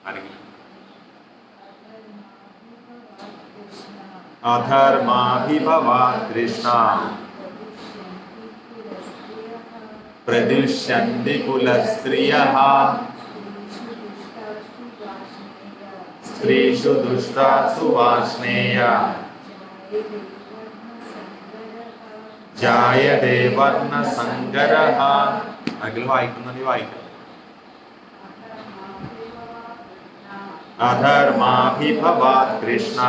ആരെങ്കിലും? അധർമാഭിഭവാത് കൃഷ്ണ പ്രതിഷ്യന്തി കുലസ്ത്രിയഃ സ്ത്രീഷു ദുഷ്ടാസു വാർഷ്ണേയ ജായതേ വർണ്ണസങ്കരഃ. ആരെങ്കിലും വായിക്കുന്നുണ്ടെങ്കിൽ വായിക്കാം. അധർമാഭിഭവാത് കൃഷ്ണ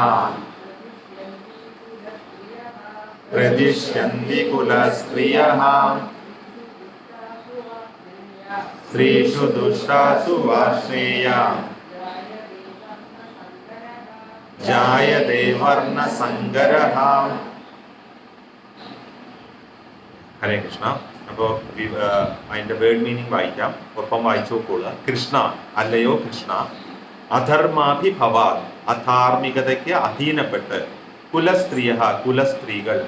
പ്രതിഷ്യന്തി കുലസ്ത്രിയഃ സ്ത്രീഷു ദുഷ്ടാസു വാർഷ്ണേയ ജായതേ വർണ്ണസങ്കരഃ. ഹരേ കൃഷ്ണ. അപ്പോൾ അതിന്റെ വേർഡ് മീനിങ് വായിക്കാം, ഒപ്പം വായിച്ചു നോക്കുക. കൃഷ്ണ, അല്ലയോ കൃഷ്ണ, അധർമാഭിഭവാത്, അധാർമികതയ്ക്ക് അധീനപ്പെട്ട്, കുലസ്ത്രീയ, കുലസ്ത്രീകൾ,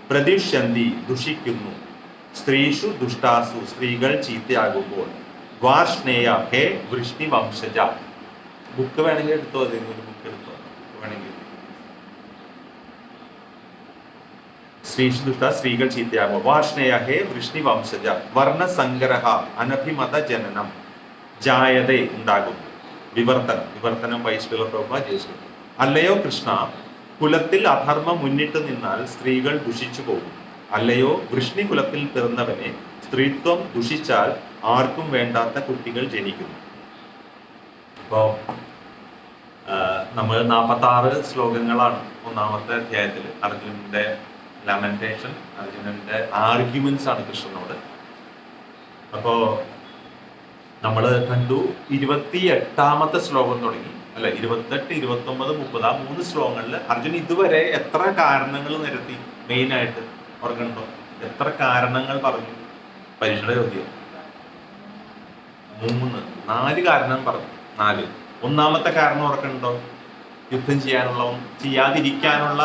പ്രതിഷ്യന്തി, ദുഷിക്കുന്നു, സ്ത്രീഷു ദുഷ്ടാസു, സ്ത്രീകൾ ചീത്തയാകുമ്പോൾ, വാർഷ്ണേയ, ഹേ വൃഷ്ണിവംശജ. ബുക്ക് വേണമെങ്കിൽ എടുത്തോ, ഒരു ബുക്ക് എടുത്തോ വേണമെങ്കിൽ. സ്ത്രീഷു ദുഷ്ട, സ്ത്രീകൾ ചീത്തയാകുമ്പോൾ, വാർഷ്ണേയ, ഹേ വൃഷ്ണിവംശജ, വർണ്ണസങ്കരഃ, അനഭിമത ജനനം, ജായതേ, ഉണ്ടാകും, വിവർത്തനം, വിവർത്തനം വൈശ്വപ്രഭ ജയിച്ചു. അല്ലയോ കൃഷ്ണ, കുലത്തിൽ അധർമ്മം മുന്നിട്ട് നിന്നാൽ സ്ത്രീകൾ ദുഷിച്ചു പോകും. അല്ലയോ വൃഷ്ണി കുലത്തിൽ പിറന്നവനെ സ്ത്രീത്വം ദുഷിച്ചാൽ ആർക്കും വേണ്ടാത്ത കുട്ടികൾ ജനിക്കുന്നു. അപ്പോൾ നമ്മൾ 46 ശ്ലോകങ്ങളാണ് ഒന്നാമത്തെ അധ്യായത്തിൽ. അർജുനന്റെ ലാമെന്റേഷൻ, അർജുനന്റെ ആർഗ്യുമെന്റ്സ് ആണ് കൃഷ്ണനോട്. അപ്പോ നമ്മൾ കണ്ടു 28ാമത്തെ ശ്ലോകം തുടങ്ങി അല്ലെ, 28, 29, 30 ആ 3 ശ്ലോകങ്ങളിൽ അർജുൻ ഇതുവരെ എത്ര കാരണങ്ങൾ നിരത്തി? മെയിനായിട്ട് ഓർക്കണ്ടോ? എത്ര കാരണങ്ങൾ പറഞ്ഞു? പരീക്ഷയുടെ ചോദ്യം. 4 കാരണം പറഞ്ഞു. 4. ഒന്നാമത്തെ കാരണം ഓർക്കണ്ടോ? യുദ്ധം ചെയ്യാതിരിക്കാനുള്ള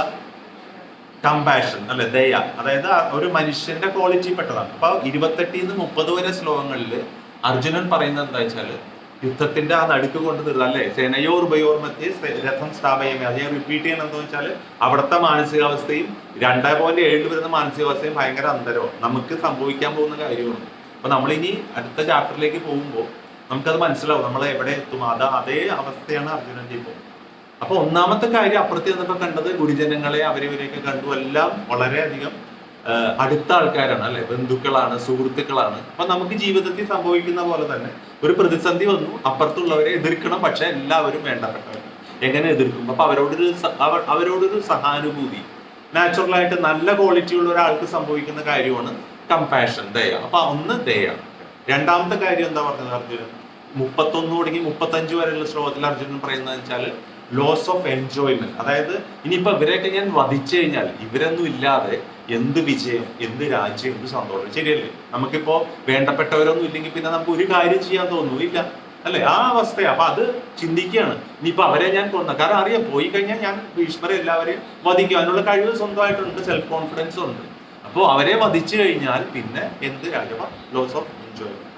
കമ്പാഷൻ അല്ലെ, ദയ. അതായത് ഒരു മനുഷ്യന്റെ ക്വാളിറ്റി പെട്ടതാണ്. അപ്പൊ 28 നിന്ന് 30 വരെ ശ്ലോകങ്ങളിൽ അർജുനൻ പറയുന്നത് എന്താ വെച്ചാല്, യുദ്ധത്തിന്റെ ആ നടുക്ക് കൊണ്ട് തീർന്നു അല്ലെ, സേനയോർ ഉഭയോർ മധ്യേ രഥം സ്ഥാപയമേ. അത് ഞാൻ റിപ്പീറ്റ് ചെയ്യണം എന്താ വെച്ചാൽ, അവിടുത്തെ മാനസികാവസ്ഥയും 2.7 വരുന്ന മാനസികാവസ്ഥയും ഭയങ്കര അന്തരവും നമുക്ക് സംഭവിക്കാൻ പോകുന്ന കാര്യമാണ്. അപ്പൊ നമ്മളിനി അടുത്ത ചാപ്റ്ററിലേക്ക് പോകുമ്പോൾ നമുക്കത് മനസ്സിലാവും നമ്മൾ എവിടെ എത്തും. അതേ അവസ്ഥയാണ് അർജുനന്റെ ഇപ്പോൾ. അപ്പൊ ഒന്നാമത്തെ കാര്യം, അപ്പുറത്ത് ചെന്നപ്പോ കണ്ടത് ഗുരുജനങ്ങളെ, അവരിവരെയൊക്കെ കണ്ടു. എല്ലാം വളരെയധികം അടുത്ത ആൾക്കാരാണ് അല്ലെ, ബന്ധുക്കളാണ്, സുഹൃത്തുക്കളാണ്. അപ്പൊ നമുക്ക് ജീവിതത്തിൽ സംഭവിക്കുന്ന പോലെ തന്നെ ഒരു പ്രതിസന്ധി വന്നു, അപ്പുറത്തുള്ളവരെ എതിർക്കണം. പക്ഷെ എല്ലാവരും വേണ്ടപ്പെട്ടവർ. എങ്ങനെ എതിർക്കും? അപ്പൊ അവരോടൊരു സഹാനുഭൂതി, നാച്ചുറലായിട്ട് നല്ല ക്വാളിറ്റി ഉള്ള ഒരാൾക്ക് സംഭവിക്കുന്ന കാര്യമാണ് കമ്പാഷൻ, ദയ. അപ്പൊ ഒന്ന് ദയ. രണ്ടാമത്തെ കാര്യം എന്താ പറഞ്ഞത് അർജുനൻ? 31 തുടങ്ങി 35 വരെയുള്ള ശ്ലോകത്തിൽ അർജുനൻ പറയുന്നത് വെച്ചാൽ ലോസ് ഓഫ് എൻജോയ്മെന്റ്. അതായത് ഇനിയിപ്പോ ഇവരെയൊക്കെ ഞാൻ വധിച്ചു കഴിഞ്ഞാൽ ഇവരൊന്നും ഇല്ലാതെ എന്ത് വിജയം, എന്ത് രാജ്യം, എന്ത് സന്തോഷം. ശരിയല്ലേ? നമുക്കിപ്പോ വേണ്ടപ്പെട്ടവരൊന്നും ഇല്ലെങ്കിൽ പിന്നെ നമുക്ക് ഒരു കാര്യം ചെയ്യാൻ തോന്നുന്നില്ല അല്ലെ, ആ അവസ്ഥയാണ്. അപ്പൊ അത് ചിന്തിക്കുകയാണ്. ഇനിയിപ്പോ അവരെ ഞാൻ കൊന്ന, കാരണം അറിയാം പോയി കഴിഞ്ഞാൽ ഞാൻ ഭീഷ്മരെ എല്ലാവരെയും വധിക്കും, അതിനുള്ള കഴിവ് സ്വന്തമായിട്ടുണ്ട്, സെൽഫ് കോൺഫിഡൻസ് ഉണ്ട്. അപ്പോൾ അവരെ വധിച്ചു കഴിഞ്ഞാൽ പിന്നെ എന്ത് രാജ്യം? Loss of enjoyment.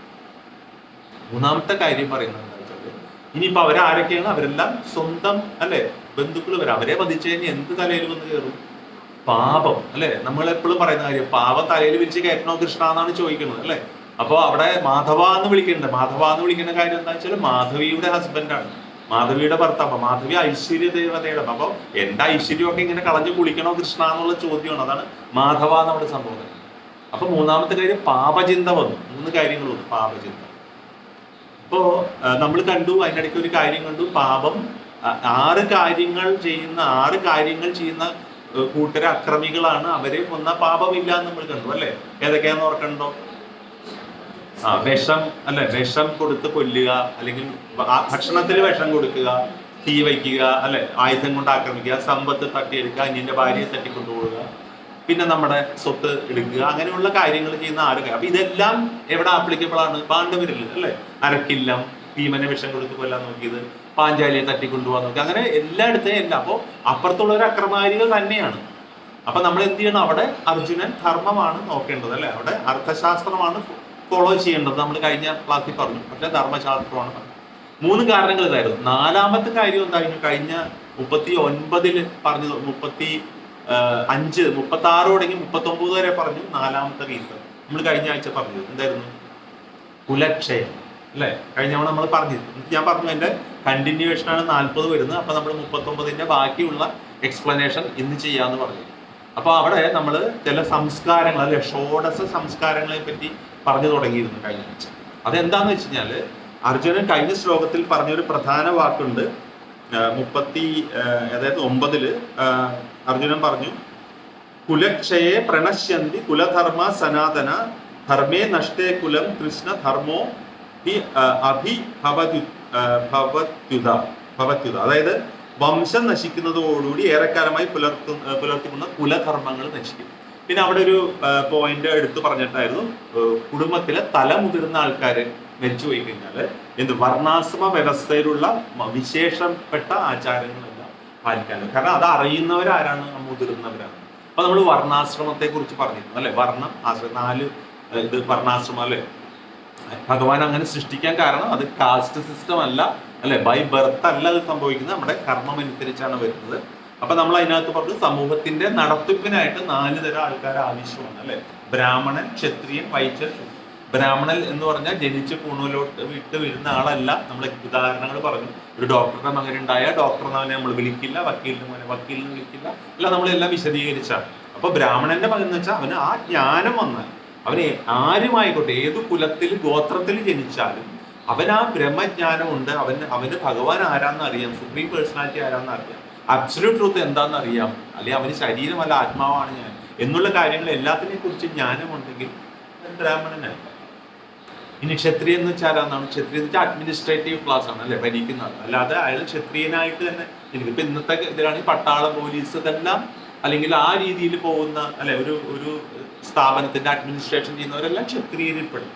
മൂന്നാമത്തെ കാര്യം പറയുന്നത് എന്താ വെച്ചാൽ, ഇനിയിപ്പോ അവരാരൊക്കെയാണ്? അവരെല്ലാം സ്വന്തം അല്ലെ ബന്ധുക്കൾ വരെ. അവരെ വധിച്ചു കഴിഞ്ഞാൽ എന്ത് തലയിൽ വന്ന് കയറും? പാപം അല്ലെ. നമ്മൾ എപ്പോഴും പറയുന്ന കാര്യം, പാപം തലയിൽ വിളിച്ച് കയറ്റണോ കൃഷ്ണ എന്നാണ് ചോദിക്കുന്നത് അല്ലെ. അപ്പോൾ അവിടെ മാധവ എന്ന് വിളിക്കുന്നുണ്ട്. മാധവ എന്ന് വിളിക്കുന്ന കാര്യം എന്താ വെച്ചാൽ, മാധവിയുടെ ഹസ്ബൻഡാണ്, മാധവിയുടെ ഭർത്താവ്. മാധവി ഐശ്വര്യ ദേവതയുടെ. അപ്പോൾ എന്റെ ഐശ്വര്യമൊക്കെ ഇങ്ങനെ കളഞ്ഞു കുളിക്കണോ കൃഷ്ണ എന്നുള്ള ചോദ്യമാണ്. അതാണ് മാധവ നമ്മുടെ സംഭവം. അപ്പൊ മൂന്നാമത്തെ കാര്യം പാപചിന്ത വന്നു. 3 കാര്യങ്ങൾ വന്നു. പാപചിന്ത. ഇപ്പോ നമ്മൾ കണ്ടു, അതിനിടയ്ക്ക് ഒരു കാര്യം കണ്ടു. പാപം 6 കാര്യങ്ങൾ ചെയ്യുന്ന കൂട്ടര അക്രമികളാണ്. അവരെ കൊന്ന പാപമില്ല എന്ന് നമ്മൾ കണ്ടു അല്ലെ. ഏതൊക്കെയാന്ന് ഓർക്കണ്ടോ? വിഷം അല്ലെ, വിഷം കൊടുത്ത് കൊല്ലുക, അല്ലെങ്കിൽ ഭക്ഷണത്തിൽ വിഷം കൊടുക്കുക, തീ വയ്ക്കുക അല്ലെ, ആയുധം കൊണ്ട് ആക്രമിക്കുക, സമ്പത്ത് തട്ടിയെടുക്കുക, അന്യന്റെ ഭാര്യയെ തട്ടിക്കൊണ്ടുപോവുക, പിന്നെ നമ്മുടെ സ്വത്ത് എടുക്കുക, അങ്ങനെയുള്ള കാര്യങ്ങൾ ചെയ്യുന്ന 6 കാര്യം. അപ്പൊ ഇതെല്ലാം എവിടെ ആപ്ലിക്കബിൾ ആണ്? പാണ്ഡവരിൽ അല്ലെ. അരക്കില്ലം, ഭീമനെ വിഷം കൊടുത്ത് കൊല്ലാൻ നോക്കിയത്, പാഞ്ചാലിയെ തട്ടിക്കൊണ്ടുപോകാൻ നോക്കി, അങ്ങനെ എല്ലായിടത്തെയും എല്ലാം. അപ്പോൾ അപ്പുറത്തുള്ളവർ അക്രമാരികൾ തന്നെയാണ്. അപ്പൊ നമ്മൾ എന്ത് ചെയ്യണം? അവിടെ അർജുനൻ ധർമ്മമാണ് നോക്കേണ്ടത് അല്ലെ, അവിടെ അർത്ഥശാസ്ത്രമാണ് ഫോളോ ചെയ്യേണ്ടത്. നമ്മൾ കഴിഞ്ഞ ക്ലാസ്സിൽ പറഞ്ഞു. പക്ഷെ ധർമ്മശാസ്ത്രമാണ്. 3 കാരണങ്ങൾ ഇതായിരുന്നു. 4ാമത്തെ കാര്യം എന്തായിരുന്നു? കഴിഞ്ഞ 39 പറഞ്ഞു, 35, 36 തുടങ്ങി 39 വരെ പറഞ്ഞു. 4ാമത്തെ റീസൺ നമ്മൾ കഴിഞ്ഞ ആഴ്ച പറഞ്ഞു എന്തായിരുന്നു? കുലക്ഷയം അല്ലെ? കഴിഞ്ഞ തവണ നമ്മൾ പറഞ്ഞിരുന്നു. ഞാൻ പറഞ്ഞു അതിന്റെ കണ്ടിന്യൂവേഷൻ ആണ് 40 വരുന്നത്. അപ്പൊ നമ്മൾ 39ന്റെ ബാക്കിയുള്ള എക്സ്പ്ലനേഷൻ ഇന്ന് ചെയ്യാന്ന് പറഞ്ഞു. അപ്പൊ അവിടെ നമ്മൾ ചില സംസ്കാരങ്ങൾ അല്ലെ, ഷോഡശ സംസ്കാരങ്ങളെ പറ്റി പറഞ്ഞു തുടങ്ങിയിരുന്നു കഴിഞ്ഞ ആഴ്ച. അതെന്താന്ന് വെച്ച് കഴിഞ്ഞാല് അർജുനൻ കഴിഞ്ഞ ശ്ലോകത്തിൽ പറഞ്ഞൊരു പ്രധാന വാക്കുണ്ട്. 9 അർജുനൻ പറഞ്ഞു, കുലക്ഷയെ പ്രണശ്യന്തി കുലധർമ്മ സനാതന ധർമ്മേ നഷ്ടേ കുലം കൃഷ്ണ ധർമ്മോ ഭവത്യുത. അതായത് വംശം നശിക്കുന്നതോടുകൂടി ഏറെക്കാലമായി പുലർത്തുന്ന കുലധർമ്മങ്ങൾ നശിക്കും. പിന്നെ അവിടെ ഒരു പോയിന്റ് എടുത്തു പറഞ്ഞിട്ടായിരുന്നു, കുടുംബത്തിലെ തലമുതിർന്ന ആൾക്കാർ മരിച്ചു പോയി കഴിഞ്ഞാൽ വർണ്ണാശ്രമ വ്യവസ്ഥയിലുള്ള വിശേഷപ്പെട്ട ആചാരങ്ങളെല്ലാം പാലിക്കാനും. കാരണം അത് അറിയുന്നവരാരാണ്? മുതിർന്നവരാണ്. അപ്പൊ നമ്മൾ വർണ്ണാശ്രമത്തെ കുറിച്ച് പറഞ്ഞിരുന്നു അല്ലെ? വർണ്ണം, ആശ്രമം, 4 വർണ്ണാശ്രമം അല്ലെ? ഭഗവാൻ അങ്ങനെ സൃഷ്ടിക്കാൻ കാരണം അത് കാസ്റ്റ് സിസ്റ്റം അല്ല അല്ലെ, ബൈ ബർത്ത് അല്ല അത് സംഭവിക്കുന്നത്, നമ്മുടെ കർമ്മം അനുസരിച്ചാണ് വരുന്നത്. അപ്പൊ നമ്മൾ അതിനകത്ത് പറഞ്ഞു സമൂഹത്തിന്റെ നടത്തിപ്പിനായിട്ട് 4 തരം ആൾക്കാർ ആവശ്യമാണ് അല്ലെ? ബ്രാഹ്മണൻ, ക്ഷത്രിയൻ, വൈശ്യൻ. ബ്രാഹ്മണൻ എന്ന് പറഞ്ഞാൽ ജനിച്ച് പൂണൂലോട്ട് വിട്ട് വരുന്ന ആളല്ല. നമ്മൾ ഉദാഹരണങ്ങൾ പറഞ്ഞു. ഒരു ഡോക്ടറുടെ മകൻ ഉണ്ടായാൽ ഡോക്ടറിനെ നമ്മൾ വിളിക്കില്ല, വക്കീലിന്റെ മകനെ വക്കീലിനെ വിളിക്കില്ല, അല്ല നമ്മളെല്ലാം വിശദീകരിച്ചാണ്. അപ്പൊ ബ്രാഹ്മണന്റെ മകൻ എന്ന് വെച്ചാൽ അവന് ആ ജ്ഞാനം വന്നാൽ അവന് ആരുമായിക്കോട്ടെ, ഏതു കുലത്തിൽ ഗോത്രത്തിൽ ജനിച്ചാലും അവൻ ആ ബ്രഹ്മജ്ഞാനം ഉണ്ട്. അവന് ഭഗവാൻ ആരാന്ന് അറിയാം, സുപ്രീം പേഴ്സണാലിറ്റി ആരാന്ന് അറിയാം, അബ്സല്യൂട്ട് ട്രൂത്ത് എന്താണെന്ന് അറിയാം, അല്ലെങ്കിൽ അവന് ശരീരമല്ല ആത്മാവാണ് ഞാൻ എന്നുള്ള കാര്യങ്ങൾ എല്ലാത്തിനെ കുറിച്ച് ജ്ഞാനമുണ്ടെങ്കിൽ ബ്രാഹ്മണനായി. ഇനി ക്ഷത്രിയൻ എന്ന് വെച്ചാൽ ആരാന്നാണ്? ക്ഷത്രിയ എന്ന് വെച്ചാൽ അഡ്മിനിസ്ട്രേറ്റീവ് ക്ലാസ് ആണ് അല്ലെ, ഭരിക്കുന്നത്. അല്ലാതെ അയാൾ ക്ഷത്രിയനായിട്ട് തന്നെ ഇപ്പൊ ഇന്നത്തെ ഇതിലാണെങ്കിൽ പട്ടാളം, പോലീസ് ഇതെല്ലാം അല്ലെങ്കിൽ ആ രീതിയിൽ പോകുന്ന അല്ലെ, ഒരു സ്ഥാപനത്തിന്റെ അഡ്മിനിസ്ട്രേഷൻ ചെയ്യുന്നവരെല്ലാം ക്ഷത്രിയരിൽപ്പെടും.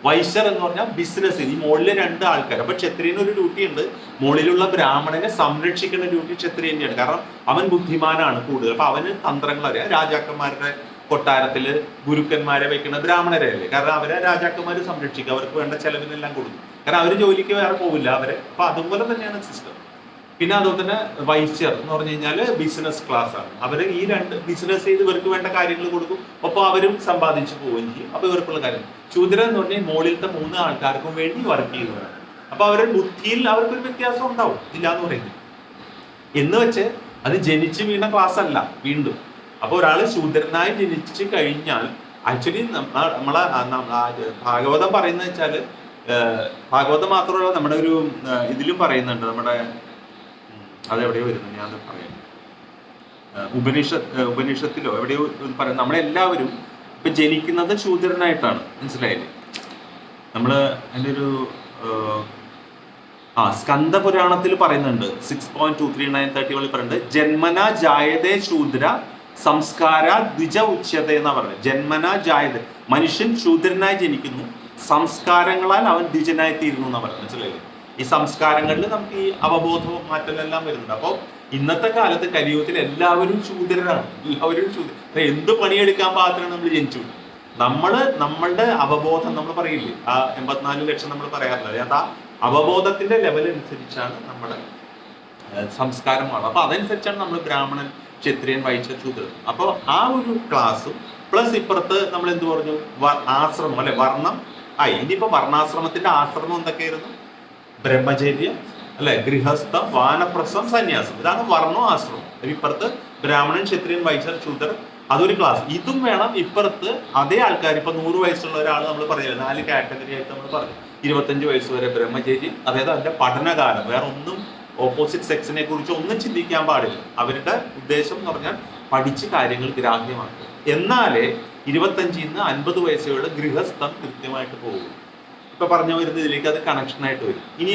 വൈശ്യർ എന്ന് പറഞ്ഞാൽ ബിസിനസ്, ഈ മുകളിലെ 2 ആൾക്കാർ. അപ്പൊ ക്ഷത്രിയന് ഒരു ഡ്യൂട്ടി ഉണ്ട്, മുകളിലുള്ള ബ്രാഹ്മണനെ സംരക്ഷിക്കുന്ന ഡ്യൂട്ടി ക്ഷത്രിയന്റെയാണ്. കാരണം അവൻ ബുദ്ധിമാനാണ് കൂടുതൽ. അപ്പൊ അവന് തന്ത്രങ്ങൾ അറിയാം. രാജാക്കന്മാരുടെ കൊട്ടാരത്തില് ഗുരുക്കന്മാരെ വെക്കുന്ന ബ്രാഹ്മണരെ അല്ലേ, കാരണം അവരെ രാജാക്കന്മാര് സംരക്ഷിക്കുക, അവർക്ക് വേണ്ട ചെലവിനെല്ലാം കൊടുക്കും. കാരണം അവര് ജോലിക്ക് വേറെ പോവില്ല അവരെ. അപ്പൊ അതുപോലെ തന്നെയാണ് സിസ്റ്റം. പിന്നെ അതുപോലെ തന്നെ വൈശ്യർ എന്ന് പറഞ്ഞു കഴിഞ്ഞാല് ബിസിനസ് ക്ലാസ് ആണ്. അവര് ഈ 2 ബിസിനസ് ചെയ്ത് ഇവർക്ക് വേണ്ട കാര്യങ്ങൾ കൊടുക്കും, ഒപ്പം അവരും സമ്പാദിച്ചു പോവുകയും ചെയ്യും. അപ്പൊ ഇവർക്കുള്ള കാര്യം. ശൂദ്രൻ എന്ന് പറഞ്ഞാൽ മുകളിലത്തെ 3 ആൾക്കാർക്കും വേണ്ടി വർക്ക് ചെയ്യുന്നവരാണ്. അപ്പൊ അവരുടെ ബുദ്ധിയിൽ അവർക്കൊരു വ്യത്യാസം ഉണ്ടാവും, ഇല്ല എന്ന് പറയുന്നത്. എന്ന് വെച്ച് അത് ജനിച്ചു വീണ ക്ലാസ് അല്ല വീണ്ടും. അപ്പൊ ഒരാള് ശൂദ്രനായി ജനിച്ചു കഴിഞ്ഞാൽ ആക്ച്വലി നമ്മളെ ഭാഗവതം പറയുന്നത് വെച്ചാല്, ഭാഗവതം മാത്രമല്ല നമ്മുടെ ഒരു ഇതിലും പറയുന്നുണ്ട്, നമ്മുടെ അതെവിടെയോ വരുന്നത്, ഞാൻ പറയാം, ഉപനിഷത്തിലോ എവിടെയോ പറയുന്നത്, നമ്മളെല്ലാവരും ഇപ്പൊ ജനിക്കുന്നത് ശൂദ്രനായിട്ടാണ്. മനസ്സിലായില്ലേ? നമ്മള് അതിൻ്റെ ഒരു സ്കന്ദ പുരാണത്തിൽ പറയുന്നുണ്ട്, 6.23930 പറയുന്നുണ്ട്, ജന്മന ജായതേ ശൂദ്ര സംസ്കാര ദ്വിജ ഉച്യത എന്നാ പറയുന്നത്. ജന്മന ജായത, മനുഷ്യൻ ശൂദ്രനായി ജനിക്കുന്നു, സംസ്കാരങ്ങളാൽ അവൻ ദ്വിജനായി തീരുന്നു എന്നാ പറയുന്നത്. മനസ്സിലായില്ലേ? ഈ സംസ്കാരങ്ങളിൽ നമുക്ക് ഈ അവബോധവും മാറ്റമെല്ലാം വരുന്നുണ്ട്. അപ്പോൾ ഇന്നത്തെ കാലത്ത് കലിയുഗത്തിൽ എല്ലാവരും ശൂദ്രരാണ്, എല്ലാവരും എന്ത് പണിയെടുക്കാൻ പാകത്തിനാണ് നമ്മൾ ജനിച്ചു. നമ്മളുടെ അവബോധം, നമ്മൾ പറയില്ലേ, ആ 84 ലക്ഷം നമ്മൾ പറയാറില്ല, അത് ആ അവബോധത്തിന്റെ ലെവൽ അനുസരിച്ചാണ് നമ്മുടെ സംസ്കാരമാണ്. അപ്പൊ അതനുസരിച്ചാണ് നമ്മൾ ബ്രാഹ്മണൻ, ക്ഷത്രിയൻ, വൈശ്യൻ, ശൂദ്രൻ. അപ്പോൾ ആ ഒരു ക്ലാസ്സും പ്ലസ് ഇപ്പുറത്ത് നമ്മൾ എന്ത് പറഞ്ഞു, ആശ്രമം അല്ലെ, വർണ്ണം ആയി. ഇനിയിപ്പോ വർണ്ണാശ്രമത്തിന്റെ ആശ്രമം എന്തൊക്കെയായിരുന്നു? ബ്രഹ്മചര്യം അല്ലെ, ഗൃഹസ്ഥം, വാനപ്രസ്ഥം, സന്യാസം. ഇതാണ് വർണ്ണോ ആശ്രമം. ഇപ്പുറത്ത് ബ്രാഹ്മണൻ, ക്ഷത്രിയൻ, വൈശ്യൻ, ശൂദ്രൻ, അതൊരു ക്ലാസ്. ഇതും വേണം. ഇപ്പുറത്ത് അതേ ആൾക്കാർ, ഇപ്പൊ 100 വയസ്സുള്ള ഒരാൾ നമ്മൾ പറഞ്ഞില്ല, 4 കാറ്റഗറി ആയിട്ട് നമ്മൾ പറഞ്ഞു. 25 വയസ്സ് വരെ ബ്രഹ്മചര്യം, അതായത് അതിന്റെ പഠനകാലം, വേറെ ഒന്നും ഓപ്പോസിറ്റ് സെക്സിനെ കുറിച്ച് ഒന്നും ചിന്തിക്കാൻ പാടില്ല. അവരുടെ ഉദ്ദേശം എന്ന് പറഞ്ഞാൽ പഠിച്ച് കാര്യങ്ങൾ ഗ്രാഹ്യമാക്കുക. എന്നാലേ 25 നിന്ന് 50 വയസ്സുകളുടെ ഗൃഹസ്ഥം കൃത്യമായിട്ട് പോകും. ഇപ്പൊ പറഞ്ഞു വരുന്ന ഇതിലേക്ക് അത് കണക്ഷൻ ആയിട്ട് വരും. ഇനി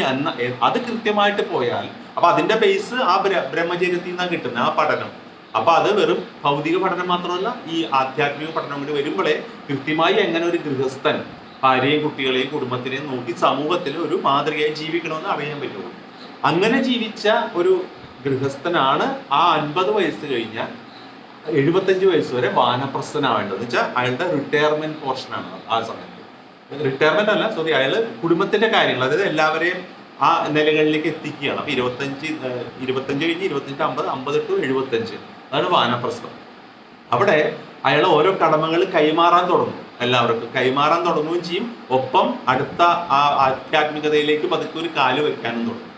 അത് കൃത്യമായിട്ട് പോയാൽ അപ്പൊ അതിന്റെ ബേസ് ആ ബ്രഹ്മചര്യത്തിൽ നിന്നാണ് കിട്ടുന്നത്, ആ പഠനം. അപ്പൊ അത് വെറും ഭൗതിക പഠനം മാത്രമല്ല, ഈ ആധ്യാത്മിക പഠനം കൂടി വരുമ്പോഴേ കൃത്യമായി എങ്ങനെ ഒരു ഗൃഹസ്ഥൻ ഭാര്യയും കുട്ടികളെയും കുടുംബത്തിനെയും നോക്കി സമൂഹത്തിൽ ഒരു മാതൃകയായി ജീവിക്കണമെന്ന് അറിയാൻ പറ്റുള്ളൂ. അങ്ങനെ ജീവിച്ച ഒരു ഗൃഹസ്ഥനാണ് ആ 50 വയസ്സ് കഴിഞ്ഞാൽ 75 വയസ്സ് വരെ വാനപ്രസ്ഥനാവേണ്ടത്. വെച്ചാൽ അയാളുടെ റിട്ടയർമെന്റ് പോർഷനാണ് ആ സമയത്ത്. റിട്ടയർമെന്റ് അല്ല, സോറി, അയാള് കുടുംബത്തിന്റെ കാര്യങ്ങൾ, അതായത് എല്ലാവരെയും ആ നിലകളിലേക്ക് എത്തിക്കുകയാണ്. അപ്പൊ 25 കഴിഞ്ഞ് 25 50 50 ടു 75 അതാണ് വാനപ്രസ്ഥം. അവിടെ അയാൾ ഓരോ കടമകൾ കൈമാറാൻ തുടങ്ങും, എല്ലാവർക്കും കൈമാറാൻ തുടങ്ങുകയും ചെയ്യും. ഒപ്പം അടുത്ത ആ ആധ്യാത്മികതയിലേക്ക് പതുക്കെ ഒരു കാല് വെക്കാനും തുടങ്ങും.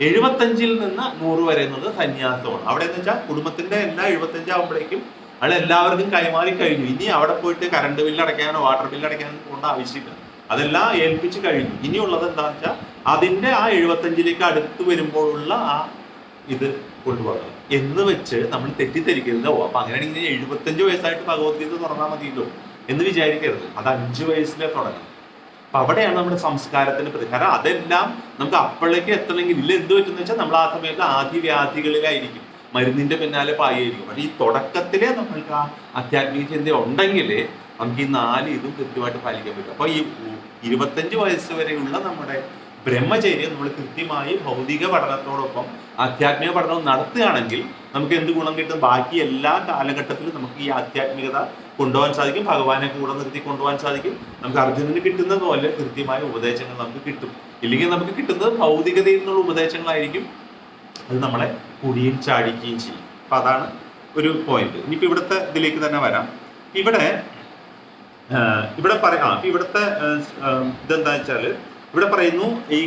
75 നിന്ന് 100 വരെ എന്നുള്ളത് സന്യാസമാണ്. അവിടെ എന്ന് വെച്ചാൽ കുടുംബത്തിന്റെ എല്ലാ 75 ആകുമ്പോഴേക്കും അയാൾ എല്ലാവർക്കും കൈമാറി കഴിഞ്ഞു. ഇനി അവിടെ പോയിട്ട് കറണ്ട് ബില്ല് അടയ്ക്കാനോ വാട്ടർ ബില്ല് അടയ്ക്കാനോ പോകേണ്ട ആവശ്യമില്ല, അതെല്ലാം ഏൽപ്പിച്ച് കഴിഞ്ഞു. ഇനിയുള്ളത് എന്താണെന്ന് വെച്ചാൽ അതിന്റെ ആ 75ലേക്ക് അടുത്ത് വരുമ്പോഴുള്ള ആ ഇത് കൊണ്ടുപോകണം എന്ന് വെച്ച് നമ്മൾ തെറ്റിദ്ധരിക്കരുത്. അപ്പൊ അങ്ങനെയാണെങ്കിൽ 75 വയസ്സായിട്ട് ഭഗവത്ഗീത തുറന്നാൽ മതിയല്ലോ എന്ന് വിചാരിക്കരുത്. അത് 5 വയസ്സിലെ തുടങ്ങണം. അപ്പൊ അവിടെയാണ് നമ്മുടെ സംസ്കാരത്തിന് പ്രതി. കാരണം അതെല്ലാം നമുക്ക് അപ്പോഴേക്ക് എത്തണമെങ്കിൽ ഇല്ല എന്ത് പറ്റുന്ന വെച്ചാൽ നമ്മൾ ആ സമയത്ത് ആദിവ്യാധികളിലായിരിക്കും, മരുന്നിന്റെ പിന്നാലെ പായായിരിക്കും. പക്ഷെ ഈ തുടക്കത്തിലെ നമ്മൾക്ക് ആ ആധ്യാത്മിക ചിന്ത ഉണ്ടെങ്കിൽ നമുക്ക് ഈ 4 ഇതും കൃത്യമായിട്ട് പാലിക്കാൻ പറ്റും. അപ്പൊ ഈ 25 വയസ്സ് വരെയുള്ള നമ്മുടെ ബ്രഹ്മചര്യം നമ്മൾ കൃത്യമായി ഭൗതിക പഠനത്തോടൊപ്പം ആധ്യാത്മിക പഠനവും നടത്തുകയാണെങ്കിൽ നമുക്ക് എന്ത് ഗുണം കിട്ടും? ബാക്കി എല്ലാ കാലഘട്ടത്തിലും നമുക്ക് ഈ ആധ്യാത്മികത കൊണ്ടുപോകാൻ സാധിക്കും, ഭഗവാനെ കൂടെ നിർത്തി കൊണ്ടുപോകാൻ സാധിക്കും. നമുക്ക് അർജുനന് കിട്ടുന്നത് പോലെ കൃത്യമായ ഉപദേശങ്ങൾ നമുക്ക് കിട്ടും. ഇല്ലെങ്കിൽ നമുക്ക് കിട്ടുന്നത് ഭൗതികതയിൽ നിന്നുള്ള ഉപദേശങ്ങളായിരിക്കും, അത് നമ്മളെ കുടിയിൽ ചാടിക്കുകയും ചെയ്യും. അപ്പൊ അതാണ് ഒരു പോയിന്റ്. ഇനിയിപ്പോ ഇവിടുത്തെ ഇതിലേക്ക് തന്നെ വരാം. ഇവിടെ പറയാം ഇവിടുത്തെ ഇതെന്താ വെച്ചാല് ഇവിടെ പറയുന്നു ഈ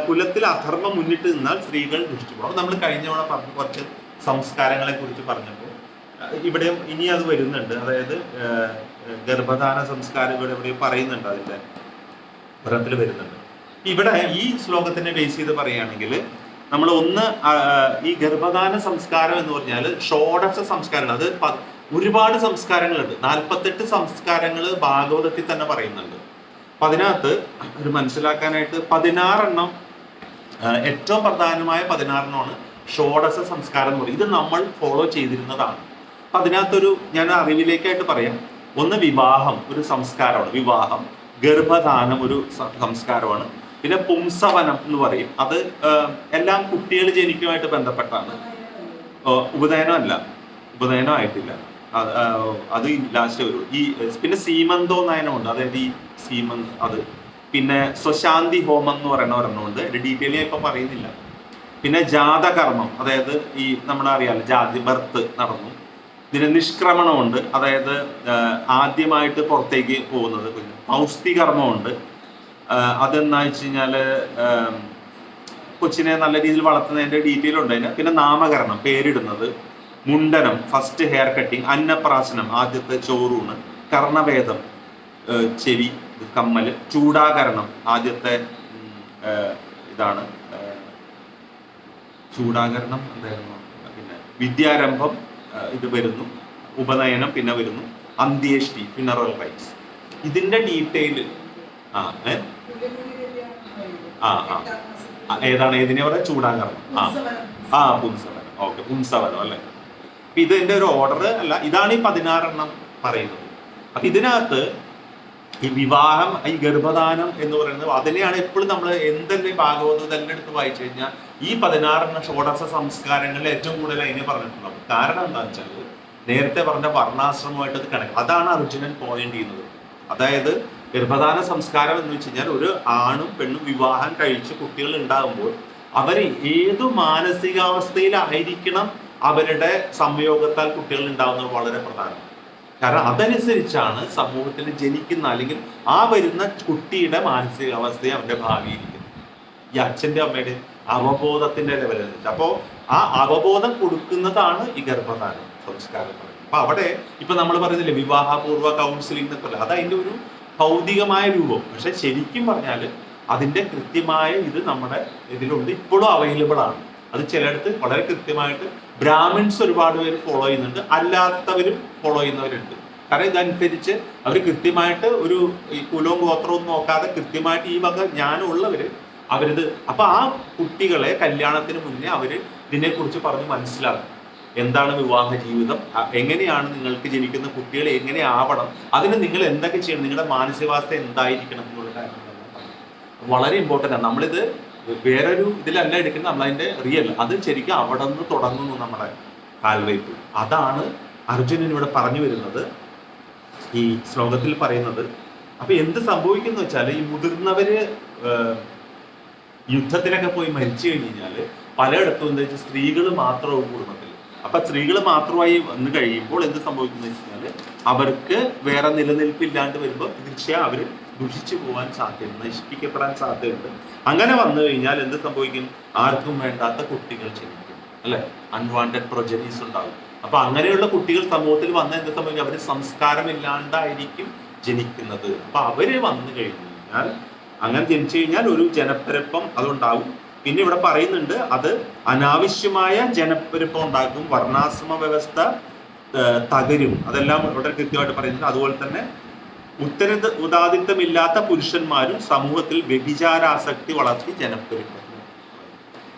കുലത്തിൽ അധർമ്മം മുന്നിട്ട് നിന്നാൽ സ്ത്രീകൾ ദുഷിച്ചു. അപ്പൊ നമ്മൾ കഴിഞ്ഞ തവണ പറഞ്ഞു കുറച്ച് സംസ്കാരങ്ങളെ കുറിച്ച് പറഞ്ഞപ്പോൾ ഇവിടെ ഇനി അത് വരുന്നുണ്ട്. അതായത് ഗർഭധാന സംസ്കാരം ഇവിടെ പറയുന്നുണ്ട്, അതിന്റെ പഠനത്തിൽ വരുന്നുണ്ട്. ഇവിടെ ഈ ശ്ലോകത്തിനെ ബേസ് ചെയ്ത് പറയുകയാണെങ്കിൽ നമ്മൾ ഈ ഗർഭധാന സംസ്കാരം എന്ന് പറഞ്ഞാൽ ഷോഡശ സംസ്കാരമാണ്. അത് ഒരുപാട് സംസ്കാരങ്ങളുണ്ട്, 48 സംസ്കാരങ്ങൾ ഭാഗവതത്തിൽ തന്നെ പറയുന്നുണ്ട്. അപ്പൊ അതിനകത്ത് ഒരു മനസ്സിലാക്കാനായിട്ട് 16 ഏറ്റവും പ്രധാനമായ 16 ഷോഡശ സംസ്കാരം എന്ന് പറയും. ഇത് നമ്മൾ ഫോളോ ചെയ്തിരുന്നതാണ്. അപ്പൊ അതിനകത്തൊരു ഞാൻ അറിവിലേക്കായിട്ട് പറയാം. ഒന്ന് വിവാഹം ഒരു സംസ്കാരമാണ്, വിവാഹം. ഗർഭധാനം ഒരു സംസ്കാരമാണ്. പിന്നെ പുംസവനം എന്ന് പറയും, അത് എല്ലാം കുട്ടികൾ ജനിക്കുമായിട്ട് ബന്ധപ്പെട്ടാണ്. ഉപനയനം ആയിട്ടില്ല, അത് ലാസ്റ്റ് വരും. പിന്നെ സീമന്തോന്നയനമുണ്ട്, അതായത് ഈ അത്. പിന്നെ സ്വശാന്തി ഹോമം എന്ന് പറയുന്ന ഒരെണ്ണമുണ്ട്, ഡീറ്റെയിൽ ഞാൻ ഇപ്പൊ പറയുന്നില്ല. പിന്നെ ജാതകർമ്മം, അതായത് ഈ നമ്മളറിയാലോ ജാതി ബർത്ത് നടന്നു. ഇതിന് നിഷ്ക്രമണമുണ്ട്, അതായത് ആദ്യമായിട്ട് പുറത്തേക്ക് പോകുന്നത്. പൗസ്തികർമ്മമുണ്ട്, അതെന്നാ വെച്ച് കഴിഞ്ഞാല് കൊച്ചിനെ നല്ല രീതിയിൽ വളർത്തുന്നതിന്റെ ഡീറ്റെയിൽ ഉണ്ട് അതിന്. പിന്നെ നാമകരണം, പേരിടുന്നത്. മുണ്ടനം, ഫസ്റ്റ് ഹെയർ കട്ടിങ്. അന്നപ്രാശനം, ആദ്യത്തെ ചോറൂണ്. കർണഭേദം, ചെവി, കമ്മല്. ചൂടാകരണം, ആദ്യത്തെ ഇതാണ് ചൂടാകരണം എന്തായിരുന്നു. പിന്നെ വിദ്യാരംഭം ഇത് വരുന്നു. ഉപനയനം പിന്നെ വരുന്നു. അന്ത്യേഷ്ടി, ഫിനറൽ റൈറ്റ്സ്. ഇതിന്റെ ഡീറ്റെയിൽ ഏതാണ്, ഏതിനെ പറയാ? ചൂടാകരണം. പുംസവനം. ഓക്കെ, പുംസവനം അല്ലെ. അപ്പൊ ഇതിന്റെ ഒരു ഓർഡർ അല്ല, ഇതാണ് ഈ 16 പറയുന്നത്. അപ്പൊ ഇതിനകത്ത് ഈ വിവാഹം, ഈ ഗർഭധാനം എന്ന് പറയുന്നത് അതിനെയാണ് എപ്പോഴും നമ്മൾ എന്തെങ്കിലും ഭാഗവതം ഇതെല്ലാം എടുത്ത് വായിച്ചു കഴിഞ്ഞാൽ ഈ 16 ഷോഡശ സംസ്കാരങ്ങളിൽ ഏറ്റവും കൂടുതൽ അതിനെ പറഞ്ഞിട്ടുണ്ടാവും. കാരണം എന്താണെന്ന് വെച്ചാൽ നേരത്തെ പറഞ്ഞ വർണ്ണാശ്രമമായിട്ട് അത് കണക്ട്. അതാണ് അർജുനൻ പോയിന്റ് ചെയ്യുന്നത്. അതായത് ഗർഭധാന സംസ്കാരം എന്ന് വെച്ച് കഴിഞ്ഞാൽ ഒരു ആണും പെണ്ണും വിവാഹം കഴിച്ച് കുട്ടികൾ ഉണ്ടാകുമ്പോൾ അവർ ഏതു മാനസികാവസ്ഥയിലായിരിക്കണം അവരുടെ സംയോഗത്താൽ കുട്ടികൾ ഉണ്ടാകുന്നത് വളരെ പ്രധാനമാണ്. കാരണം അതനുസരിച്ചാണ് സമൂഹത്തിൽ ജനിക്കുന്ന അല്ലെങ്കിൽ ആ വരുന്ന കുട്ടിയുടെ മാനസികാവസ്ഥയെ അവന്റെ ഭാവിയിരിക്കുന്നത്. ഈ അച്ഛന്റെ അമ്മയുടെ അവബോധത്തിന്റെ ലെവലനുസരിച്ച്. അപ്പോൾ ആ അവബോധം കൊടുക്കുന്നതാണ് ഈ ഗർഭധാന സംസ്കാരം. അപ്പൊ അവിടെ ഇപ്പൊ നമ്മൾ പറയുന്നില്ലേ വിവാഹപൂർവ്വ കൗൺസിലിംഗ് എന്നൊക്കെ, അത് അതിന്റെ ഒരു ഭൗതികമായ രൂപം. പക്ഷെ ശരിക്കും പറഞ്ഞാൽ അതിന്റെ കൃത്യമായ ഇത് നമ്മുടെ ഇതിലുണ്ട്, ഇപ്പോഴും അവൈലബിൾ ആണ്. അത് ചിലയിടത്ത് വളരെ കൃത്യമായിട്ട് ബ്രാഹ്മിൻസ് ഒരുപാട് പേര് ഫോളോ ചെയ്യുന്നുണ്ട്, അല്ലാത്തവരും ഫോളോ ചെയ്യുന്നവരുണ്ട്. കാരണം ഇതനുസരിച്ച് അവർ കൃത്യമായിട്ട് ഒരു ഈ കുലവും ഗോത്രവും നോക്കാതെ കൃത്യമായിട്ട് ഈ വക ജ്ഞാനമുള്ളവര് അവരിത്. അപ്പൊ ആ കുട്ടികളെ കല്യാണത്തിന് മുന്നേ അവര് ഇതിനെക്കുറിച്ച് പറഞ്ഞ് മനസ്സിലാക്കും. എന്താണ് വിവാഹ ജീവിതം, എങ്ങനെയാണ് നിങ്ങൾക്ക് ജനിക്കുന്ന കുട്ടികൾ എങ്ങനെ ആവണം, അതിന് നിങ്ങൾ എന്തൊക്കെ ചെയ്യണം, നിങ്ങളുടെ മാനസികാവസ്ഥ എന്തായിരിക്കണം എന്നുള്ള കാര്യങ്ങളെല്ലാം വളരെ ഇമ്പോർട്ടൻ്റ് ആണ്. നമ്മളിത് വേറൊരു ഇതിലല്ല എടുക്കുന്നത്, നമ്മളതിന്റെ റിയൽ അത് ശരിക്കും അവിടെ നിന്ന് തുടങ്ങുന്നു നമ്മുടെ കാൽവയ്പ്. അതാണ് അർജുനൻ ഇവിടെ പറഞ്ഞു വരുന്നത്, ഈ ശ്ലോകത്തിൽ പറയുന്നത്. അപ്പൊ എന്ത് സംഭവിക്കുന്നു വെച്ചാൽ ഈ മുതിർന്നവര് യുദ്ധത്തിലൊക്കെ പോയി മരിച്ചു കഴിഞ്ഞാല് പലയിടത്തും എന്താ വെച്ചാൽ സ്ത്രീകൾ മാത്രമാവും കുടുംബത്തിൽ. അപ്പൊ സ്ത്രീകൾ മാത്രമായി വന്നു കഴിയുമ്പോൾ എന്ത് സംഭവിക്കുന്നു വെച്ചാല് അവർക്ക് വേറെ നിലനിൽപ്പില്ലാണ്ട് വരുമ്പോൾ തീർച്ചയായും അവര് ദുഷിച്ചു പോകാൻ സാധ്യതയുണ്ട്, നശിപ്പിക്കപ്പെടാൻ സാധ്യതയുണ്ട്. അങ്ങനെ വന്നു കഴിഞ്ഞാൽ എന്ത് സംഭവിക്കും? ആർക്കും വേണ്ടാത്ത കുട്ടികൾ ജനിക്കും, അല്ലെ? അൺവാണ്ടഡ് പ്രൊജനീസ് ഉണ്ടാകും. അപ്പൊ അങ്ങനെയുള്ള കുട്ടികൾ സമൂഹത്തിൽ വന്ന എന്ത് സംഭവിക്കും? അവര് സംസ്കാരമില്ലാണ്ടായിരിക്കും ജനിക്കുന്നത്. അപ്പൊ അവര് വന്നു കഴിഞ്ഞാൽ, അങ്ങനെ ജനിച്ചു കഴിഞ്ഞാൽ ഒരു ജനപ്പെരുപ്പം അതുണ്ടാവും. പിന്നെ ഇവിടെ പറയുന്നുണ്ട് അത് അനാവശ്യമായ ജനപ്പെരുപ്പം ഉണ്ടാക്കും, വർണ്ണാശ്രമ വ്യവസ്ഥ തകരും. അതെല്ലാം ഇവിടെ കൃത്യമായിട്ട് പറയുന്നുണ്ട്. അതുപോലെ തന്നെ ഉദാദിത്തമില്ലാത്ത പുരുഷന്മാരും സമൂഹത്തിൽ വ്യഭിചാരാസക്തി വളർത്തി ജനപ്പെരുപ്പം.